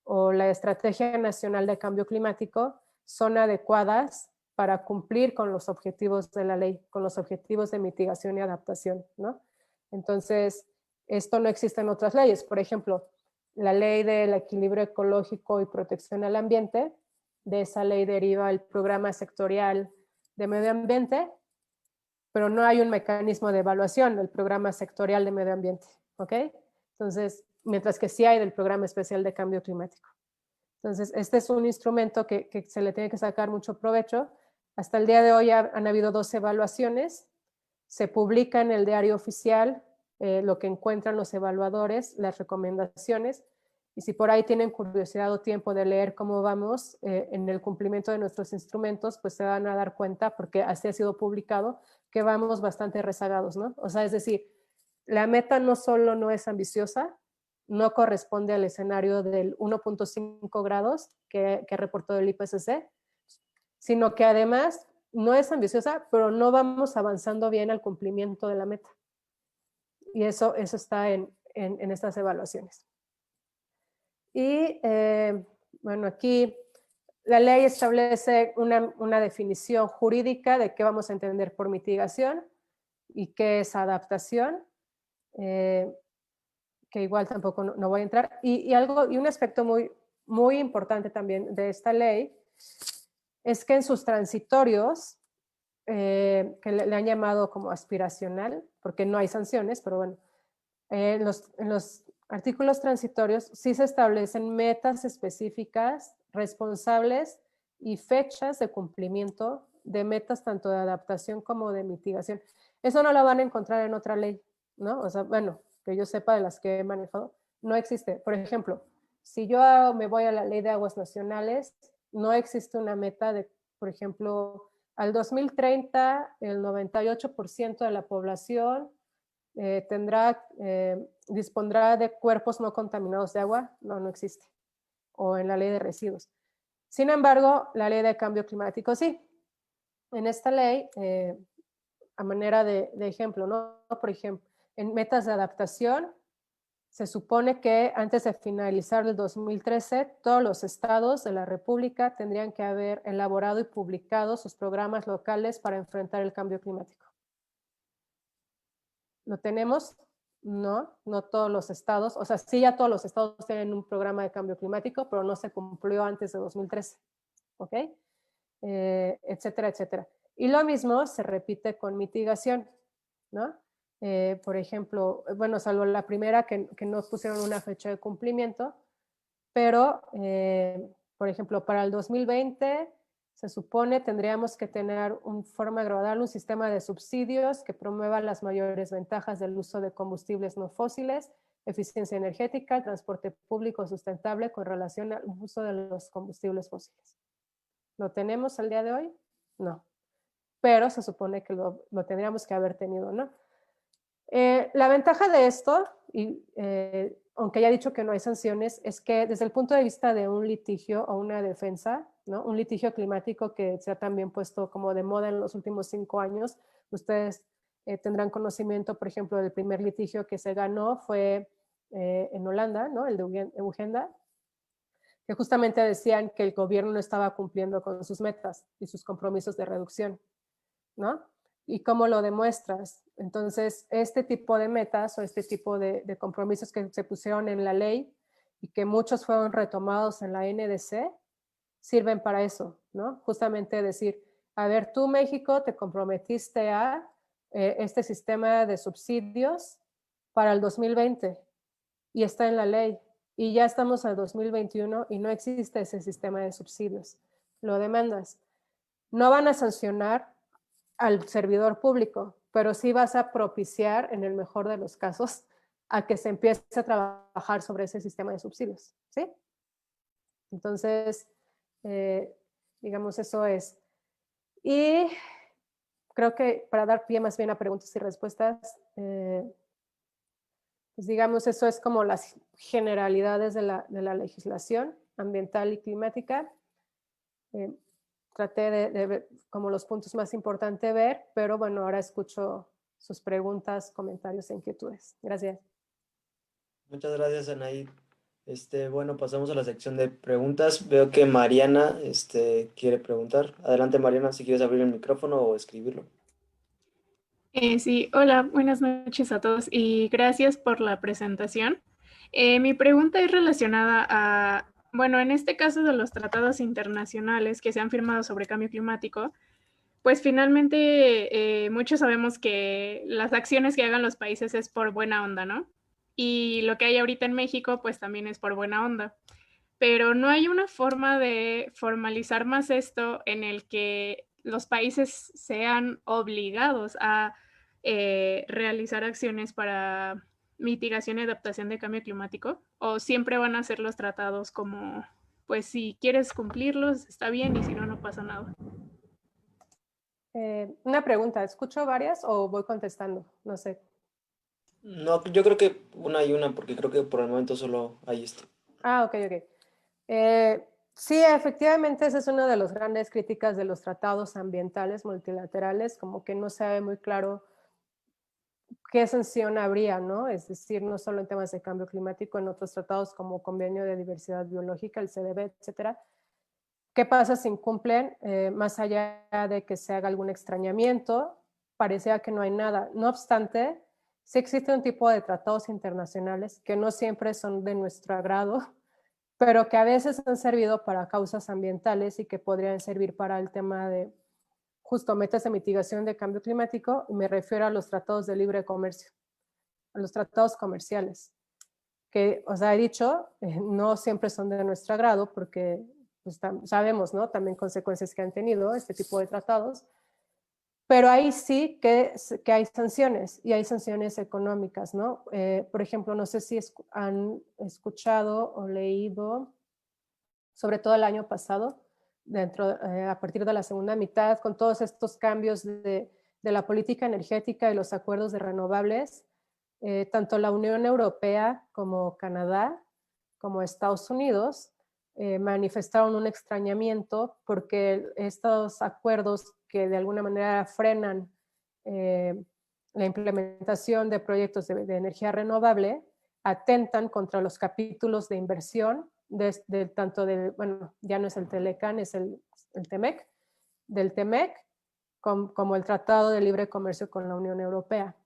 o la Estrategia Nacional de Cambio Climático son adecuadas para cumplir con los objetivos de la ley, con los objetivos de mitigación y adaptación, ¿no? Entonces, esto no existe en otras leyes. Por ejemplo, la ley del equilibrio ecológico y protección al ambiente, de esa ley deriva el programa sectorial de medio ambiente, pero no hay un mecanismo de evaluación del programa sectorial de medio ambiente, ¿ok? Entonces, mientras que sí hay del programa especial de cambio climático. Entonces, este es un instrumento que se le tiene que sacar mucho provecho. Hasta el día de hoy han habido 2 evaluaciones. Se publica en el diario oficial lo que encuentran los evaluadores, las recomendaciones, y si por ahí tienen curiosidad o tiempo de leer cómo vamos en el cumplimiento de nuestros instrumentos, pues se van a dar cuenta, porque así ha sido publicado, que vamos bastante rezagados, ¿no? O sea, es decir, la meta no solo no es ambiciosa, no corresponde al escenario del 1.5 grados que reportó el IPCC, sino que además no es ambiciosa, pero no vamos avanzando bien al cumplimiento de la meta. Y eso está en estas evaluaciones. Y bueno, aquí la ley establece una definición jurídica de qué vamos a entender por mitigación y qué es adaptación, que igual tampoco no voy a entrar. Y un aspecto muy importante también de esta ley es que en sus transitorios, que le han llamado como aspiracional, porque no hay sanciones, pero bueno, en los artículos transitorios sí se establecen metas específicas, responsables y fechas de cumplimiento de metas tanto de adaptación como de mitigación. Eso no lo van a encontrar en otra ley, ¿no? O sea, bueno, que yo sepa de las que he manejado, no existe. Por ejemplo, si yo me voy a la ley de aguas nacionales, no existe una meta de, por ejemplo, al 2030 el 98% de la población dispondrá de cuerpos no contaminados de agua. No existe. O en la ley de residuos. Sin embargo, la ley de cambio climático sí. En esta ley, a manera de ejemplo, ¿no? Por ejemplo, en metas de adaptación, se supone que antes de finalizar el 2013, todos los estados de la República tendrían que haber elaborado y publicado sus programas locales para enfrentar el cambio climático. ¿Lo tenemos? No todos los estados, o sea, sí ya todos los estados tienen un programa de cambio climático, pero no se cumplió antes de 2013, ¿ok? Etcétera, etcétera. Y lo mismo se repite con mitigación, ¿no? Por ejemplo, bueno, salvo la primera que no pusieron una fecha de cumplimiento, pero, por ejemplo, para el 2020 se supone tendríamos que tener una forma gradual, un sistema de subsidios que promueva las mayores ventajas del uso de combustibles no fósiles, eficiencia energética, transporte público sustentable con relación al uso de los combustibles fósiles. ¿Lo tenemos al día de hoy? No. Pero se supone que lo tendríamos que haber tenido, ¿no? La ventaja de esto, y aunque ya he dicho que no hay sanciones, es que desde el punto de vista de un litigio o una defensa, ¿no? Un litigio climático que se ha también puesto como de moda en los últimos 5 años, ustedes tendrán conocimiento, por ejemplo, del primer litigio que se ganó fue en Holanda, ¿no? El de Uganda, que justamente decían que el gobierno no estaba cumpliendo con sus metas y sus compromisos de reducción, ¿no? ¿Y cómo lo demuestras? Entonces, este tipo de metas o este tipo de compromisos que se pusieron en la ley y que muchos fueron retomados en la NDC, sirven para eso, ¿no? Justamente decir, a ver, tú México te comprometiste a este sistema de subsidios para el 2020 y está en la ley y ya estamos al 2021 y no existe ese sistema de subsidios. Lo demandas. No van a sancionar al servidor público, pero sí vas a propiciar, en el mejor de los casos, a que se empiece a trabajar sobre ese sistema de subsidios, ¿sí? Entonces, digamos, eso es. Y creo que para dar pie más bien a preguntas y respuestas, pues digamos, eso es como las generalidades de la legislación ambiental y climática. Traté de ver como los puntos más importantes ver, pero bueno, ahora escucho sus preguntas, comentarios e inquietudes. Gracias. Muchas gracias, Anaí. Bueno, pasamos a la sección de preguntas. Veo que Mariana quiere preguntar. Adelante, Mariana, si quieres abrir el micrófono o escribirlo. Sí, hola, buenas noches a todos y gracias por la presentación. Mi pregunta es relacionada a, bueno, en este caso de los tratados internacionales que se han firmado sobre cambio climático, pues finalmente muchos sabemos que las acciones que hagan los países es por buena onda, ¿no? Y lo que hay ahorita en México, pues también es por buena onda. Pero no hay una forma de formalizar más esto en el que los países sean obligados a realizar acciones para mitigación y adaptación de cambio climático, o siempre van a ser los tratados como, pues si quieres cumplirlos, está bien, y si no, no pasa nada. Una pregunta, ¿escucho varias o voy contestando? No sé. No, yo creo que una y una, porque creo que por el momento solo hay esto. Ah, ok, ok. Sí, efectivamente, esa es una de las grandes críticas de los tratados ambientales multilaterales, como que no se ve muy claro qué sanción habría, ¿no? Es decir, no solo en temas de cambio climático, en otros tratados como Convenio de Diversidad Biológica, el CDB, etcétera. ¿Qué pasa si incumplen? Más allá de que se haga algún extrañamiento, parecía que no hay nada. No obstante, sí existe un tipo de tratados internacionales que no siempre son de nuestro agrado, pero que a veces han servido para causas ambientales y que podrían servir para el tema de justo metas de mitigación de cambio climático, y me refiero a los tratados de libre comercio, a los tratados comerciales, que os he dicho, no siempre son de nuestro agrado porque pues, sabemos, ¿no? También consecuencias que han tenido este tipo de tratados, pero ahí sí que hay sanciones, y hay sanciones económicas, ¿no? Por ejemplo, no sé si han escuchado o leído, sobre todo el año pasado, a partir de la segunda mitad, con todos estos cambios de la política energética y los acuerdos de renovables, tanto la Unión Europea como Canadá, como Estados Unidos, manifestaron un extrañamiento porque estos acuerdos que de alguna manera frenan eh, la implementación de proyectos de energía renovable atentan contra los capítulos de inversión tanto de, bueno, ya no es el Telecan, es el TEMEC, del TEMEC, como el Tratado de Libre Comercio con la Unión Europea.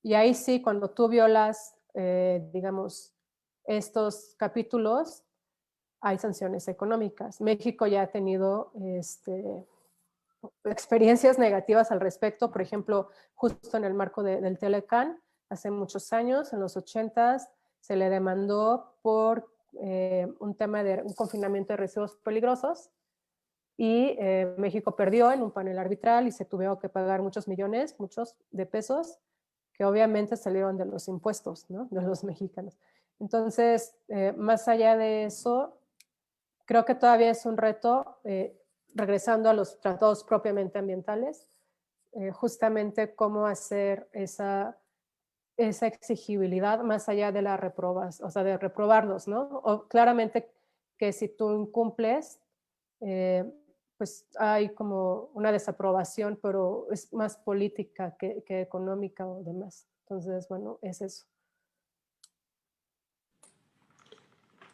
Y ahí sí, cuando tú violas, digamos, estos capítulos, hay sanciones económicas. México ya ha tenido experiencias negativas al respecto, por ejemplo, justo en el marco del Telecan, hace muchos años, en los 80s, se le demandó por un tema de un confinamiento de residuos peligrosos, y México perdió en un panel arbitral y se tuvieron que pagar muchos millones, muchos de pesos, que obviamente salieron de los impuestos, ¿no? De los mexicanos. Entonces, más allá de eso, creo que todavía es un reto, regresando a los tratados propiamente ambientales, justamente cómo hacer esa exigibilidad más allá de la reprobas, o sea, de reprobarlos, ¿no? O claramente que si tú incumples, eh, pues hay como una desaprobación, pero es más política que económica o demás. Entonces, bueno, es eso.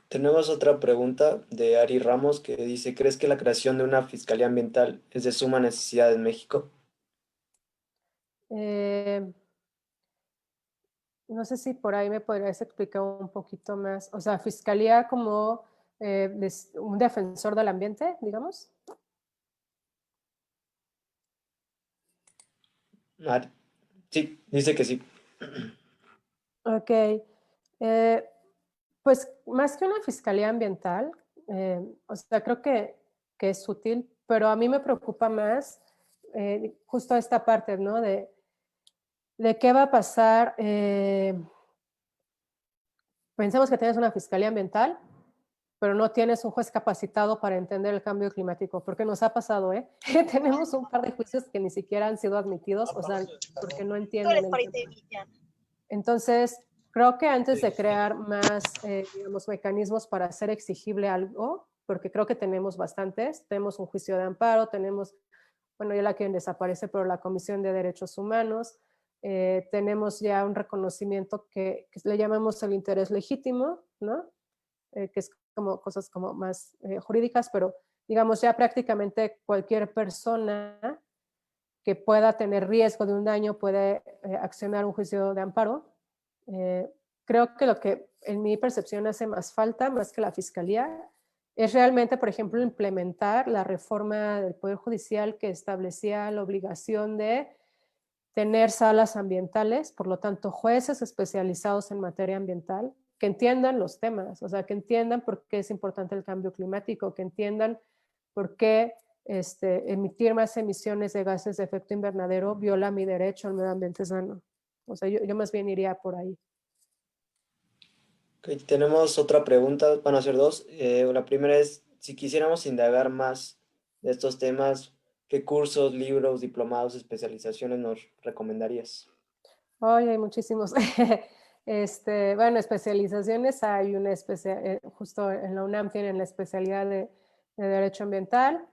Tenemos otra pregunta de Ari Ramos que dice, ¿crees que la creación de una fiscalía ambiental es de suma necesidad en México? No sé si por ahí me podrías explicar un poquito más. O sea, fiscalía como un defensor del ambiente, digamos. Ari- sí, dice que sí. Ok. Pues más que una fiscalía ambiental, o sea, creo que es útil, pero a mí me preocupa más justo esta parte, ¿no? De qué va a pasar. Pensemos que tienes una fiscalía ambiental, pero no tienes un juez capacitado para entender el cambio climático, porque nos ha pasado, ¿eh? Tenemos un par de juicios que ni siquiera han sido admitidos, o sea, porque no entienden el tema. Entonces, creo que antes de crear más, digamos, mecanismos para hacer exigible algo, porque creo que tenemos bastantes, tenemos un juicio de amparo, tenemos, bueno, ya la quieren desaparecer, pero la Comisión de Derechos Humanos, tenemos ya un reconocimiento que le llamamos el interés legítimo, ¿no? Que es como cosas como más jurídicas, pero digamos ya prácticamente cualquier persona que pueda tener riesgo de un daño puede accionar un juicio de amparo. Creo que lo que en mi percepción hace más falta, más que la fiscalía, es realmente, por ejemplo, implementar la reforma del Poder Judicial que establecía la obligación de tener salas ambientales, por lo tanto, jueces especializados en materia ambiental, que entiendan los temas, o sea, que entiendan por qué es importante el cambio climático, que entiendan por qué emitir más emisiones de gases de efecto invernadero viola mi derecho al medio ambiente sano. O sea, yo más bien iría por ahí. Ok, tenemos otra pregunta, van a ser dos. La primera es, si quisiéramos indagar más de estos temas, ¿qué cursos, libros, diplomados, especializaciones nos recomendarías? Hoy hay muchísimos. Bueno, especializaciones, hay una justo en la UNAM tienen la especialidad de Derecho Ambiental,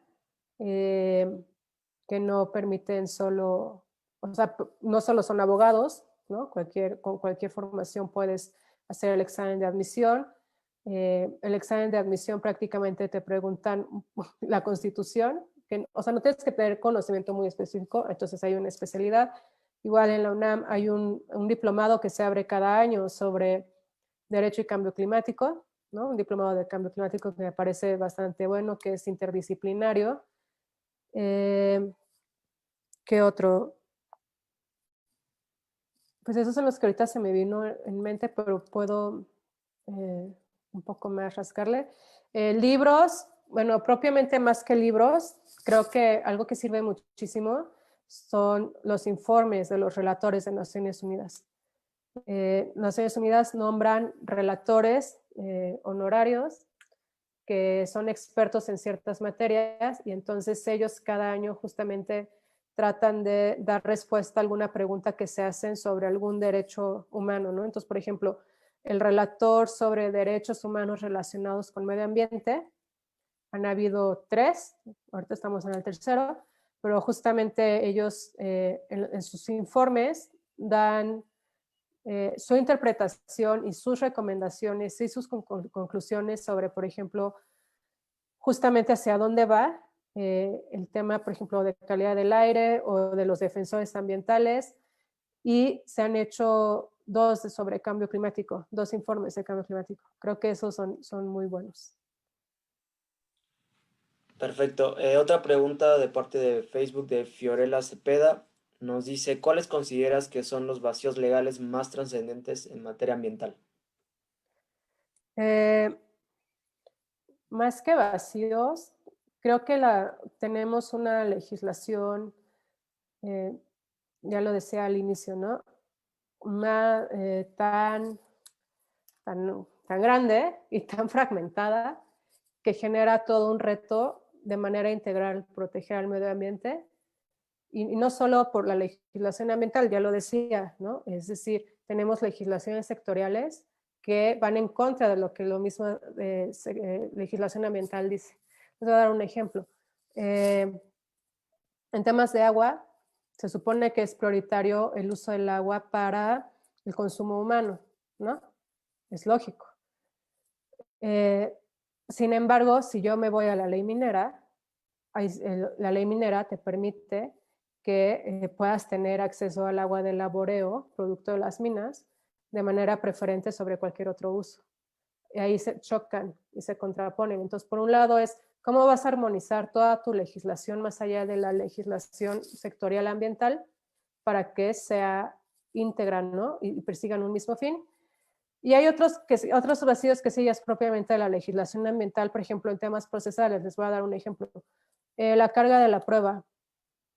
que no permiten solo, o sea, no solo son abogados, ¿no? Con cualquier formación puedes hacer el examen de admisión. El examen de admisión prácticamente te preguntan la Constitución, o sea, no tienes que tener conocimiento muy específico, entonces hay una especialidad. Igual en la UNAM hay un diplomado que se abre cada año sobre Derecho y Cambio Climático, ¿no? Un diplomado de cambio climático que me parece bastante bueno, que es interdisciplinario. ¿Qué otro? Pues esos son los que ahorita se me vino en mente, pero puedo un poco más rascarle. Libros, bueno, propiamente más que libros, creo que algo que sirve muchísimo son los informes de los relatores de Naciones Unidas. Naciones Unidas nombran relatores honorarios que son expertos en ciertas materias y entonces ellos cada año justamente tratan de dar respuesta a alguna pregunta que se hacen sobre algún derecho humano, ¿no? Entonces, por ejemplo, el relator sobre derechos humanos relacionados con medio ambiente, han habido 3, ahorita estamos en el tercero, pero justamente ellos en sus informes dan su interpretación y sus recomendaciones y sus conclusiones sobre, por ejemplo, justamente hacia dónde va el tema, por ejemplo, de calidad del aire o de los defensores ambientales, y se han hecho 2 sobre cambio climático, 2 informes de cambio climático. Creo que esos son muy buenos. Perfecto. Otra pregunta de parte de Facebook de Fiorella Cepeda nos dice, ¿cuáles consideras que son los vacíos legales más trascendentes en materia ambiental? Más que vacíos, creo que tenemos una legislación, ya lo decía al inicio, ¿no? Tan grande y tan fragmentada que genera todo un reto de manera integral proteger al medio ambiente y no solo por la legislación ambiental, ya lo decía, ¿no? Es decir, tenemos legislaciones sectoriales que van en contra de lo que lo mismo legislación ambiental dice. Les voy a dar un ejemplo. En temas de agua, se supone que es prioritario el uso del agua para el consumo humano, ¿no? Es lógico. Sin embargo, si yo me voy a la ley minera, la ley minera te permite que puedas tener acceso al agua del laboreo, producto de las minas, de manera preferente sobre cualquier otro uso. Y ahí se chocan y se contraponen. Entonces, por un lado es, ¿cómo vas a armonizar toda tu legislación más allá de la legislación sectorial ambiental para que sea íntegra, ¿no? Y persigan un mismo fin? Y hay otros vacíos que sí es propiamente de la legislación ambiental, por ejemplo, en temas procesales. Les voy a dar un ejemplo. La carga de la prueba.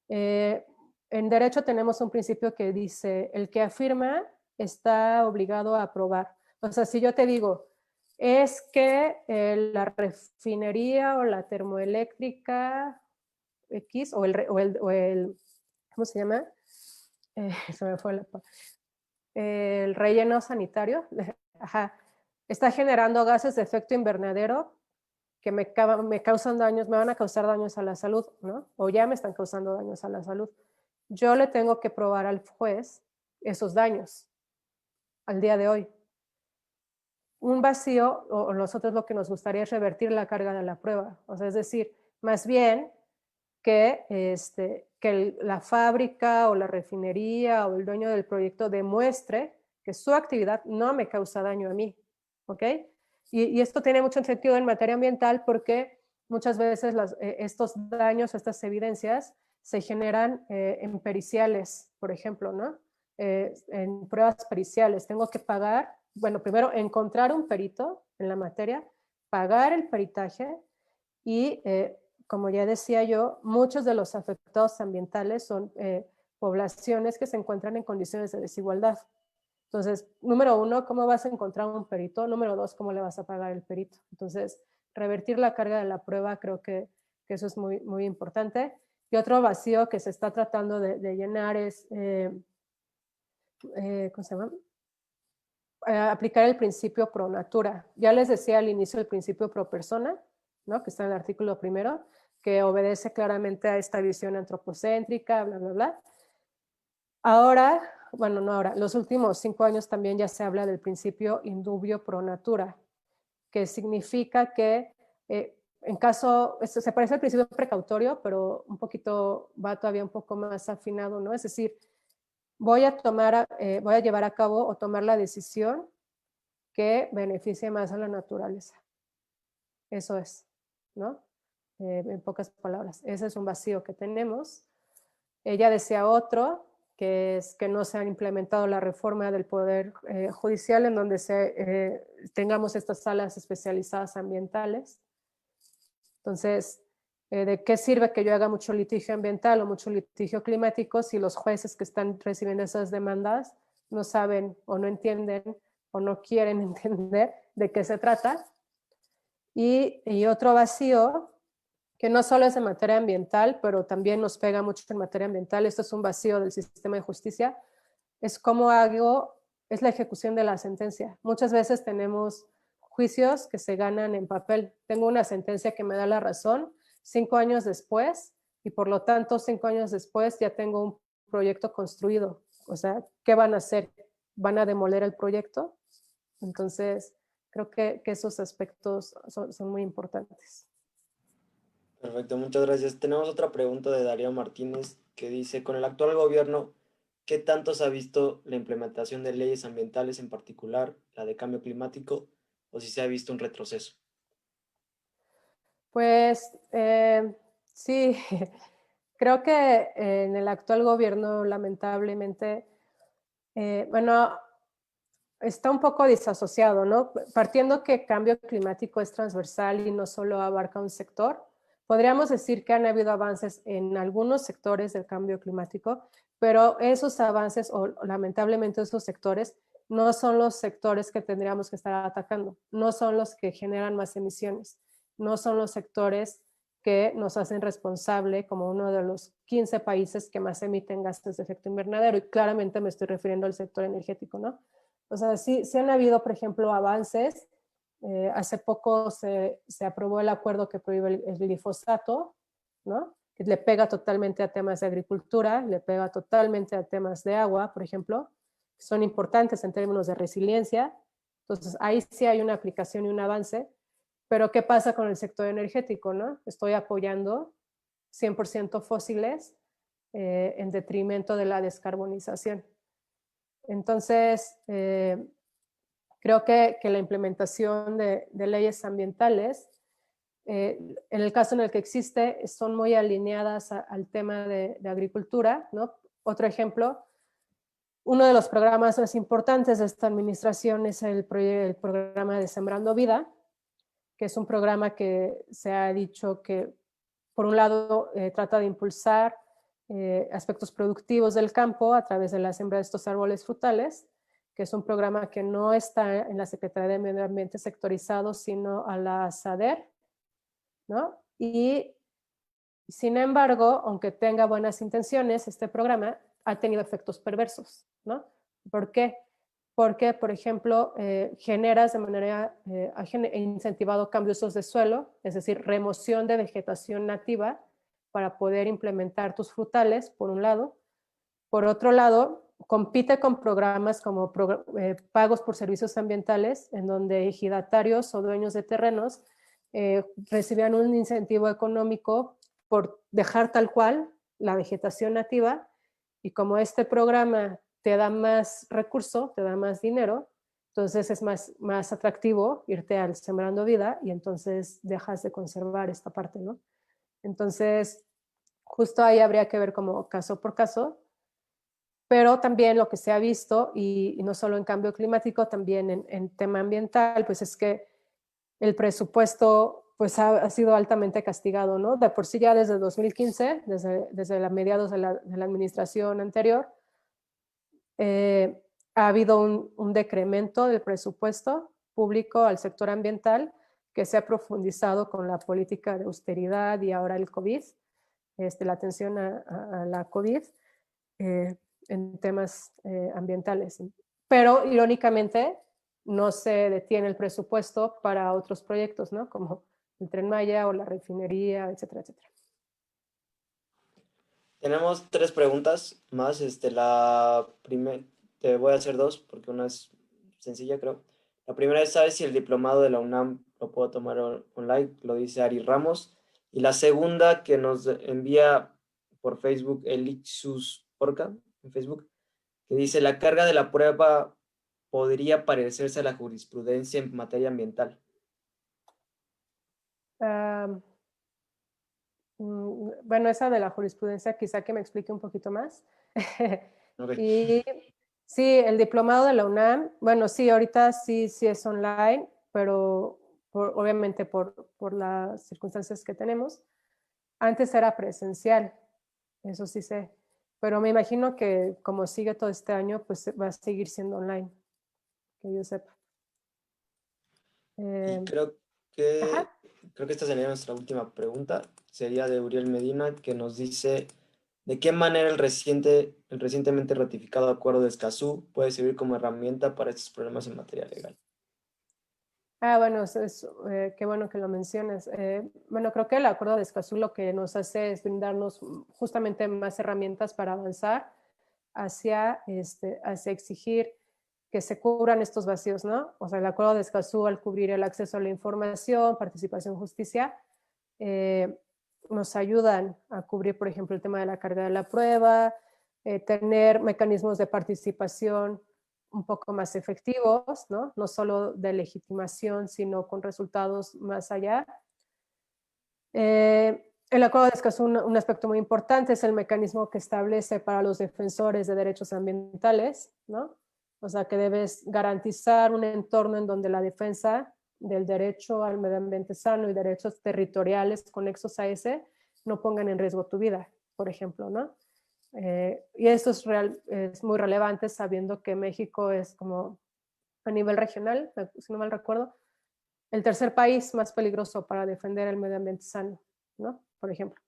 En derecho tenemos un principio que dice, el que afirma está obligado a probar. O sea, si yo te digo, es que la refinería o la termoeléctrica X o el ¿cómo se llama? Se me fue el relleno sanitario, ajá, está generando gases de efecto invernadero que me causan daños, me van a causar daños a la salud, ¿no? O ya me están causando daños a la salud. Yo le tengo que probar al juez esos daños al día de hoy. Un vacío, o nosotros lo que nos gustaría es revertir la carga de la prueba, o sea, es decir, más bien que la fábrica o la refinería o el dueño del proyecto demuestre que su actividad no me causa daño a mí, ¿ok? Y esto tiene mucho sentido en materia ambiental porque muchas veces estos daños, estas evidencias, se generan en periciales, por ejemplo, ¿no? En pruebas periciales. Tengo que pagar, bueno, primero encontrar un perito en la materia, pagar el peritaje y, como ya decía yo, muchos de los afectados ambientales son poblaciones que se encuentran en condiciones de desigualdad. Entonces, número uno, ¿cómo vas a encontrar un perito? Número dos, ¿cómo le vas a pagar el perito? Entonces, revertir la carga de la prueba, creo que eso es muy, muy importante. Y otro vacío que se está tratando de llenar es, ¿cómo se llama? Aplicar el principio pro natura. Ya les decía al inicio el principio pro persona, ¿no? Que está en el artículo primero, que obedece claramente a esta visión antropocéntrica, bla, bla, bla. Ahora, bueno, no ahora, los últimos 5 años también ya se habla del principio indubio pro natura, que significa que en caso, esto se parece al principio precautorio, pero un poquito, va todavía un poco más afinado, ¿no? Es decir, voy a llevar a cabo o tomar la decisión que beneficie más a la naturaleza. Eso es, ¿no? En pocas palabras, ese es un vacío que tenemos. Ella decía otro, que es que no se ha implementado la reforma del Poder Judicial en donde tengamos estas salas especializadas ambientales. Entonces, ¿de qué sirve que yo haga mucho litigio ambiental o mucho litigio climático si los jueces que están recibiendo esas demandas no saben o no entienden o no quieren entender de qué se trata? Y otro vacío, que no solo es en materia ambiental, pero también nos pega mucho en materia ambiental, esto es un vacío del sistema de justicia, es cómo es la ejecución de la sentencia. Muchas veces tenemos juicios que se ganan en papel. Tengo una sentencia que me da la razón 5 años después y por lo tanto 5 años después ya tengo un proyecto construido. O sea, ¿qué van a hacer? ¿Van a demoler el proyecto? Entonces, creo que esos aspectos son muy importantes. Perfecto, muchas gracias. Tenemos otra pregunta de Darío Martínez que dice, con el actual gobierno, ¿qué tanto se ha visto la implementación de leyes ambientales, en particular la de cambio climático, o si se ha visto un retroceso? Pues sí, creo que en el actual gobierno lamentablemente, bueno, está un poco disasociado, ¿no? Partiendo que cambio climático es transversal y no solo abarca un sector, podríamos decir que han habido avances en algunos sectores del cambio climático, pero esos avances o lamentablemente esos sectores no son los sectores que tendríamos que estar atacando, no son los que generan más emisiones, no son los sectores que nos hacen responsable como uno de los 15 países que más emiten gases de efecto invernadero, y claramente me estoy refiriendo al sector energético, ¿no? O sea, sí han habido, por ejemplo, avances. Hace poco se aprobó el acuerdo que prohíbe el glifosato, ¿no? Que le pega totalmente a temas de agricultura, le pega totalmente a temas de agua, por ejemplo, que son importantes en términos de resiliencia. Entonces, ahí sí hay una aplicación y un avance. Pero, ¿qué pasa con el sector energético, no? Estoy apoyando 100% fósiles en detrimento de la descarbonización. Entonces, creo que la implementación de leyes ambientales, en el caso en el que existe, son muy alineadas al tema de agricultura, ¿no? Otro ejemplo, uno de los programas más importantes de esta administración es el programa de Sembrando Vida, que es un programa que se ha dicho que, por un lado, trata de impulsar aspectos productivos del campo a través de la siembra de estos árboles frutales, que es un programa que no está en la Secretaría de Medio Ambiente sectorizado, sino a la SADER, ¿no? Y sin embargo, aunque tenga buenas intenciones, este programa ha tenido efectos perversos, ¿no? ¿Por qué? Porque, por ejemplo, ha incentivado cambios de suelo, es decir, remoción de vegetación nativa para poder implementar tus frutales, por un lado. Por otro lado, compite con programas como pagos por servicios ambientales, en donde ejidatarios o dueños de terrenos recibían un incentivo económico por dejar tal cual la vegetación nativa, y como este programa te da más recurso, te da más dinero, Entonces es más atractivo irte al Sembrando Vida y entonces dejas de conservar esta parte, ¿no? Entonces, justo ahí habría que ver como caso por caso, pero también lo que se ha visto, y no solo en cambio climático, también en tema ambiental, pues es que el presupuesto pues ha sido altamente castigado, ¿no? De por sí ya desde 2015, desde los mediados de la administración anterior, ha habido un decremento del presupuesto público al sector ambiental que se ha profundizado con la política de austeridad y ahora el COVID, la atención a la COVID en temas ambientales. Pero irónicamente no se detiene el presupuesto para otros proyectos, ¿no? Como el Tren Maya o la refinería, etcétera, etcétera. Tenemos 3 preguntas más. La primera, te voy a hacer 2 porque una es sencilla, creo. La primera es, ¿sabes si el diplomado de la UNAM lo puedo tomar online? Lo dice Ari Ramos. Y la segunda que nos envía por Facebook Elixus Orca, en Facebook, que dice, la carga de la prueba podría parecerse a la jurisprudencia en materia ambiental. Bueno, esa de la jurisprudencia quizá que me explique un poquito más. Okay. Y sí, el diplomado de la UNAM, bueno, sí, ahorita sí es online, pero obviamente por las circunstancias que tenemos. Antes era presencial, eso sí sé, pero me imagino que como sigue todo este año, pues va a seguir siendo online, que yo sepa. Y Ajá. creo que esta sería nuestra última pregunta. Sería de Uriel Medina, que nos dice, ¿de qué manera el recientemente ratificado acuerdo de Escazú puede servir como herramienta para estos problemas en materia legal? Bueno, qué bueno que lo mencionas. Bueno, creo que el acuerdo de Escazú lo que nos hace es brindarnos justamente más herramientas para avanzar hacia exigir que se cubran estos vacíos, ¿no? O sea, el acuerdo de Escazú, al cubrir el acceso a la información, participación, justicia, nos ayudan a cubrir, por ejemplo, el tema de la carga de la prueba, tener mecanismos de participación un poco más efectivos, ¿no? No solo de legitimación, sino con resultados más allá. El acuerdo de Escazú, un aspecto muy importante es el mecanismo que establece para los defensores de derechos ambientales, ¿no? O sea, que debes garantizar un entorno en donde la defensa del derecho al medio ambiente sano y derechos territoriales conexos a ese no pongan en riesgo tu vida, por ejemplo, ¿no? Y esto es muy relevante sabiendo que México es como a nivel regional, si no mal recuerdo, el tercer país más peligroso para defender el medio ambiente sano, ¿no? Por ejemplo.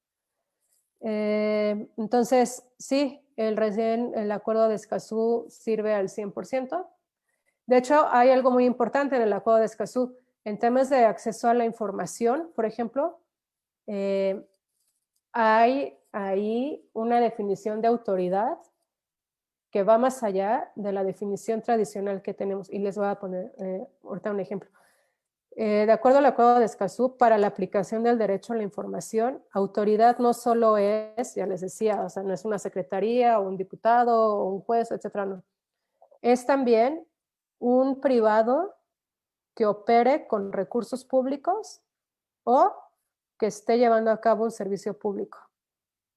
Entonces, sí, el acuerdo de Escazú sirve al 100%. De hecho, hay algo muy importante en el acuerdo de Escazú. En temas de acceso a la información, por ejemplo, hay ahí una definición de autoridad que va más allá de la definición tradicional que tenemos. Y les voy a poner ahorita un ejemplo. De acuerdo al acuerdo de Escazú, para la aplicación del derecho a la información, autoridad no solo es, ya les decía, o sea, no es una secretaría o un diputado o un juez, etcétera, no. Es también un privado que opere con recursos públicos o que esté llevando a cabo un servicio público.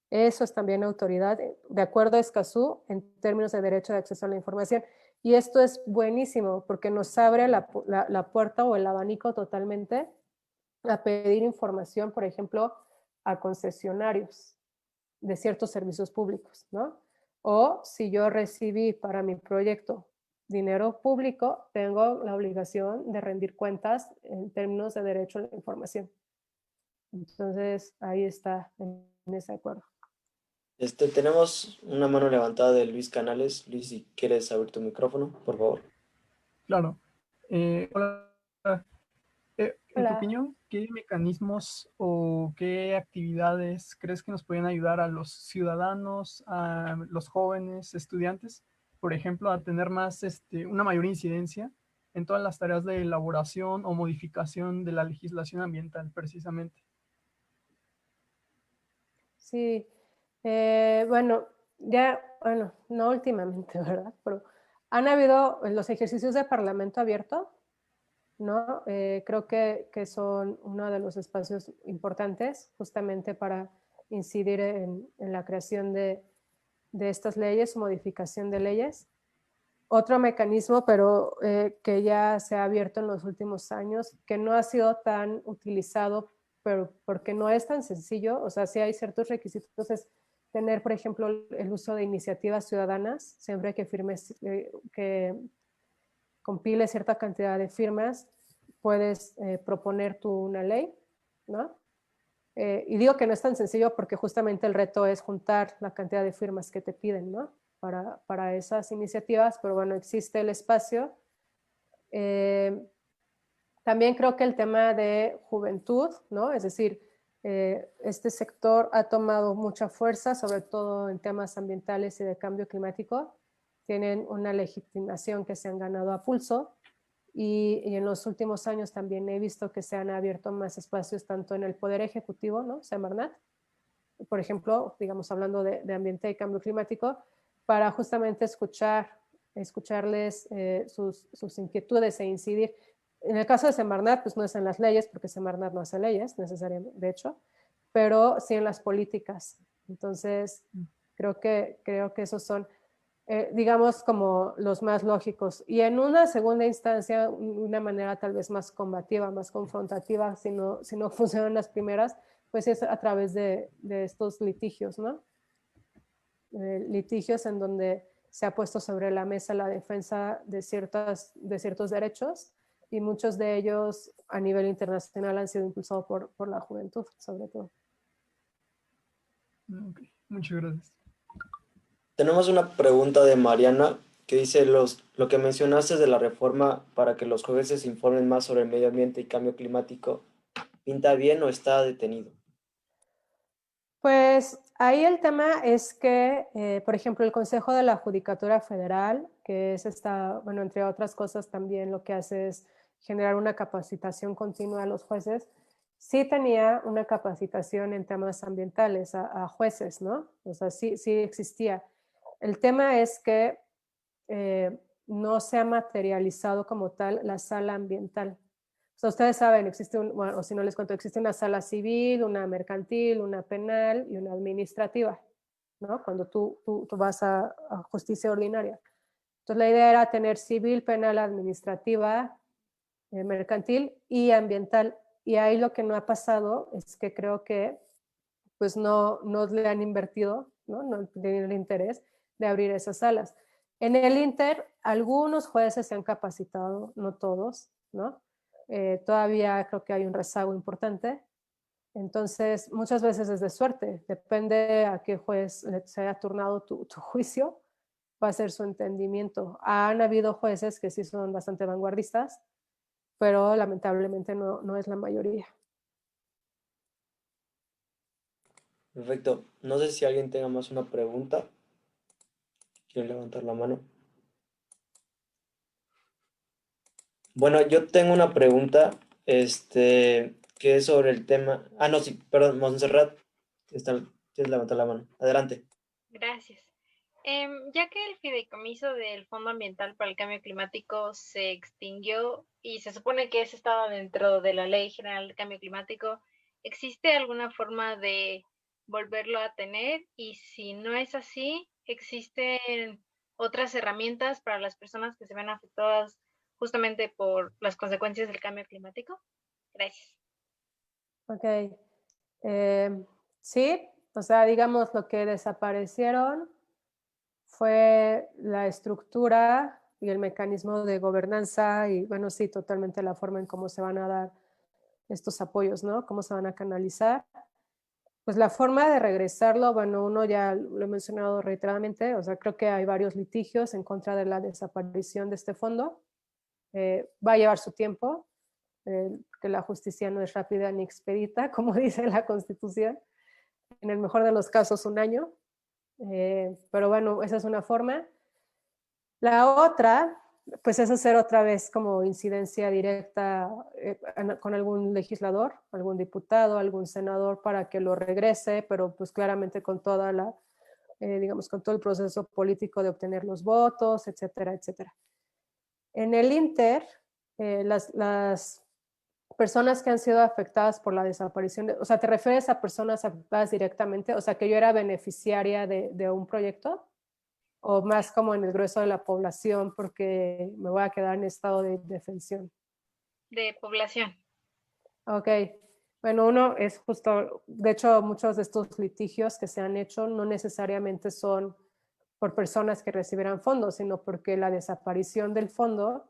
Eso es también autoridad, de acuerdo a Escazú, en términos de derecho de acceso a la información. Y esto es buenísimo porque nos abre la puerta o el abanico totalmente a pedir información, por ejemplo, a concesionarios de ciertos servicios públicos, ¿no? O si yo recibí para mi proyecto dinero público, tengo la obligación de rendir cuentas en términos de derecho a la información. Entonces, ahí está en ese acuerdo. Tenemos una mano levantada de Luis Canales. Luis, si quieres abrir tu micrófono, por favor. Claro. Hola. En tu Hola. opinión, ¿qué mecanismos o qué actividades crees que nos pueden ayudar a los ciudadanos, a los jóvenes, estudiantes, por ejemplo, a tener una mayor incidencia en todas las tareas de elaboración o modificación de la legislación ambiental, precisamente? Sí, bueno, no últimamente, ¿verdad? Pero Han habido los ejercicios de Parlamento abierto, ¿no? Creo que son uno de los espacios importantes justamente para incidir en la creación de estas leyes, modificación de leyes. Otro mecanismo, pero que ya se ha abierto en los últimos años, que no ha sido tan utilizado, pero porque no es tan sencillo, o sea, sí hay ciertos requisitos, es tener, por ejemplo, el uso de iniciativas ciudadanas, siempre que firmes, que compile cierta cantidad de firmas, puedes proponer tú una ley, ¿no? Y digo que no es tan sencillo porque justamente el reto es juntar la cantidad de firmas que te piden, ¿no? Para esas iniciativas, pero bueno, existe el espacio. También creo que el tema de juventud, ¿no? Es decir, este sector ha tomado mucha fuerza, sobre todo en temas ambientales y de cambio climático. Tienen una legitimación que se han ganado a pulso y en los últimos años también he visto que se han abierto más espacios tanto en el Poder Ejecutivo, ¿no? Semarnat, por ejemplo, digamos, hablando de ambiente y cambio climático, para justamente escucharles sus inquietudes e incidir. En el caso de Semarnat, pues no es en las leyes, porque Semarnat no hace leyes necesariamente, de hecho, pero sí en las políticas. Entonces, creo que esos son, digamos, como los más lógicos. Y en una segunda instancia, una manera tal vez más combativa, más confrontativa, si no funcionan las primeras, pues es a través de estos litigios, ¿no? Litigios en donde se ha puesto sobre la mesa la defensa de ciertos derechos y muchos de ellos a nivel internacional han sido impulsados por la juventud, sobre todo. Ok, muchas gracias. Tenemos una pregunta de Mariana que dice, lo que mencionaste de la reforma para que los jueces se informen más sobre el medio ambiente y cambio climático, ¿pinta bien o está detenido? Pues ahí el tema es que, por ejemplo, el Consejo de la Judicatura Federal, que es bueno, entre otras cosas también lo que hace es generar una capacitación continua a los jueces, sí tenía una capacitación en temas ambientales a jueces, ¿no? O sea, sí existía. El tema es que no se ha materializado como tal la sala ambiental. O sea, ustedes saben, existe bueno, o si no les cuento, existe una sala civil, una mercantil, una penal y una administrativa, ¿no? Cuando tú vas a justicia ordinaria. Entonces la idea era tener civil, penal, administrativa, mercantil y ambiental. Y ahí lo que no ha pasado es que creo que pues no le han invertido, no tienen el interés de abrir esas salas. En el Inter, algunos jueces se han capacitado, no todos, ¿no? Todavía creo que hay un rezago importante. Entonces, muchas veces es de suerte, depende a qué juez se haya turnado tu juicio, va a ser su entendimiento. Han habido jueces que sí son bastante vanguardistas, pero lamentablemente no es la mayoría. Perfecto. No sé si alguien tenga más una pregunta. ¿Quieren levantar la mano? Bueno, yo tengo una pregunta, que es sobre el tema. Ah, no, sí, perdón, Montserrat. Quieres levantar la mano. Adelante. Gracias. Ya que el fideicomiso del Fondo Ambiental para el Cambio Climático se extinguió y se supone que ese estaba dentro de la Ley General de Cambio Climático, ¿existe alguna forma de volverlo a tener? Y si no es así, ¿existen otras herramientas para las personas que se ven afectadas justamente por las consecuencias del cambio climático? Gracias. Ok. Sí, o sea, digamos, lo que desaparecieron fue la estructura y el mecanismo de gobernanza y, bueno, sí, totalmente la forma en cómo se van a dar estos apoyos, ¿no? Cómo se van a canalizar. Pues la forma de regresarlo, bueno, uno ya lo he mencionado reiteradamente, o sea, creo que hay varios litigios en contra de la desaparición de este fondo. Va a llevar su tiempo, que la justicia no es rápida ni expedita, como dice la Constitución. En el mejor de los casos, un año. Pero bueno, esa es una forma. La otra, pues es hacer otra vez como incidencia directa con algún legislador, algún diputado, algún senador para que lo regrese, pero pues claramente con toda digamos, con todo el proceso político de obtener los votos, etcétera, etcétera. En el Inter, las personas que han sido afectadas por la desaparición, o sea, ¿te refieres a personas afectadas directamente? O sea, que yo era beneficiaria de un proyecto, o más como en el grueso de la población porque me voy a quedar en estado de defensión. De población. Ok, bueno, uno es justo, de hecho, muchos de estos litigios que se han hecho no necesariamente son por personas que recibieran fondos, sino porque la desaparición del fondo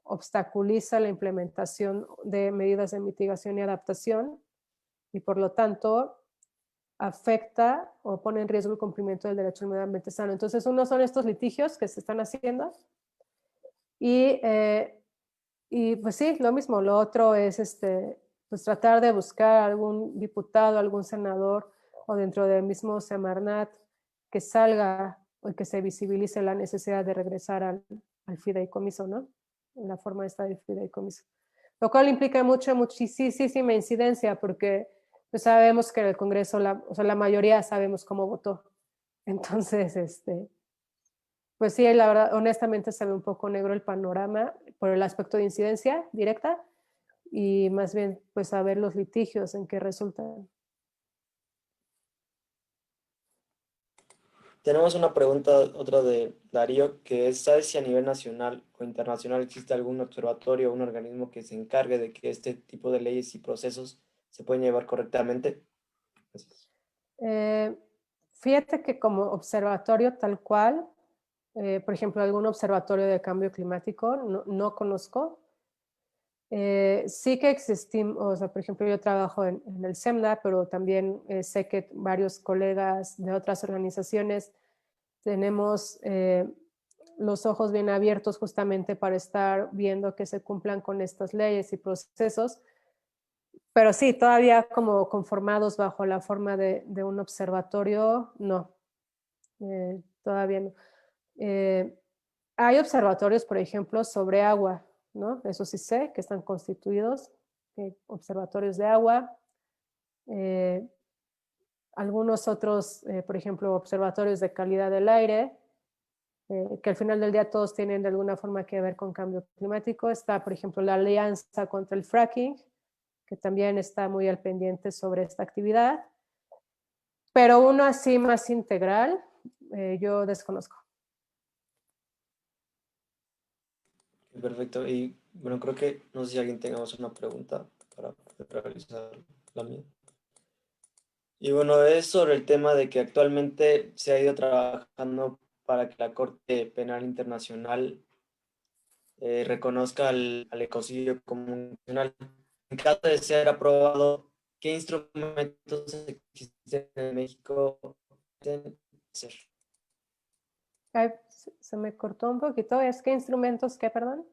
obstaculiza la implementación de medidas de mitigación y adaptación y por lo tanto afecta o pone en riesgo el cumplimiento del derecho al medio ambiente sano. Entonces, uno son estos litigios que se están haciendo y pues sí, lo mismo. Lo otro es pues tratar de buscar algún diputado, algún senador o dentro del mismo Semarnat que salga o que se visibilice la necesidad de regresar al fideicomiso, ¿no? En la forma esta del fideicomiso. Lo cual implica muchísima incidencia porque pues sabemos que en el Congreso, o sea, la mayoría sabemos cómo votó. Entonces, pues sí, la verdad, honestamente se ve un poco negro el panorama por el aspecto de incidencia directa y más bien pues saber los litigios en qué resultan. Tenemos una pregunta, otra de Darío, que es, ¿sabes si a nivel nacional o internacional existe algún observatorio o un organismo que se encargue de que este tipo de leyes y procesos se pueden llevar correctamente? Gracias. Fíjate que como observatorio tal cual, por ejemplo, algún observatorio de cambio climático, no conozco. Sí que existimos, o sea, por ejemplo, yo trabajo en el SEMNA, pero también sé que varios colegas de otras organizaciones tenemos los ojos bien abiertos justamente para estar viendo que se cumplan con estas leyes y procesos. Pero sí, todavía como conformados bajo la forma de un observatorio, no, todavía no. Hay observatorios, por ejemplo, sobre agua, ¿no? Eso sí sé, que están constituidos, observatorios de agua. Algunos otros, por ejemplo, observatorios de calidad del aire, que al final del día todos tienen de alguna forma que ver con cambio climático. Está, por ejemplo, la Alianza contra el Fracking, que también está muy al pendiente sobre esta actividad. Pero uno así más integral, yo desconozco. Perfecto. Y bueno, creo que no sé si alguien tengamos una pregunta para poder realizar la mía. Y bueno, es sobre el tema de que actualmente se ha ido trabajando para que la Corte Penal Internacional reconozca al ecocidio como un nacional. En caso de ser aprobado, ¿qué instrumentos existen en México? Ay, se me cortó un poquito. ¿Es qué instrumentos qué, perdón?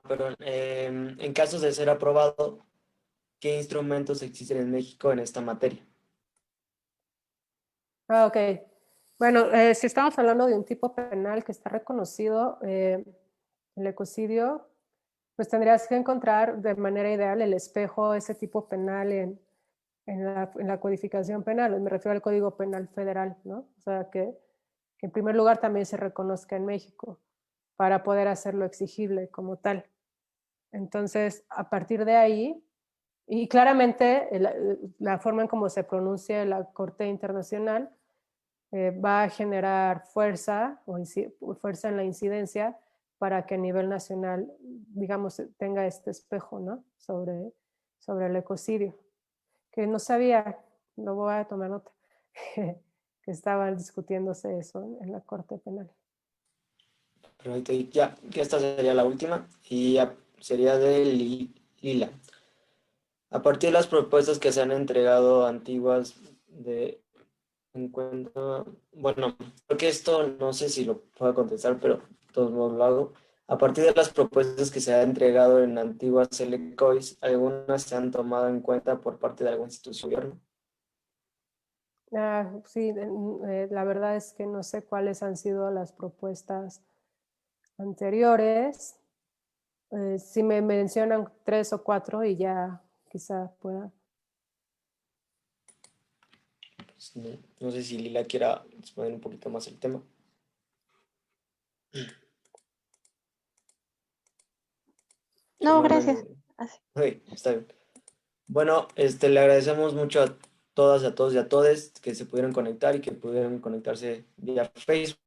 Perdón. En casos de ser aprobado, ¿qué instrumentos existen en México en esta materia? Ok. Bueno, si estamos hablando de un tipo penal que está reconocido, el ecocidio, pues tendrías que encontrar de manera ideal el espejo, ese tipo penal en la codificación penal. Me refiero al Código Penal Federal, ¿no? O sea, que en primer lugar también se reconozca en México para poder hacerlo exigible como tal. Entonces, a partir de ahí, y claramente la forma en cómo se pronuncia la Corte Internacional va a generar fuerza o fuerza en la incidencia para que a nivel nacional, digamos, tenga este espejo, ¿no? sobre el ecocidio. Que no sabía, lo voy a tomar nota, que estaban discutiéndose eso en la Corte Penal. Perfecto. Y ya, que esta sería la última y ya sería de Lila. A partir de las propuestas que se han entregado antiguas de encuentro, bueno, creo que esto no sé si lo puedo contestar, pero de todos modos lo hago. A partir de las propuestas que se han entregado en antiguas LECOIS, algunas se han tomado en cuenta por parte de alguna institución. Sí, la verdad es que no sé cuáles han sido las propuestas anteriores. Si me mencionan 3 o 4 y ya quizá pueda. No sé si Lila quiera exponer un poquito más el tema. No, gracias. Así. Ok, está bien. Bueno, le agradecemos mucho a todas, a todos y a todes que se pudieron conectar y que pudieron conectarse vía Facebook.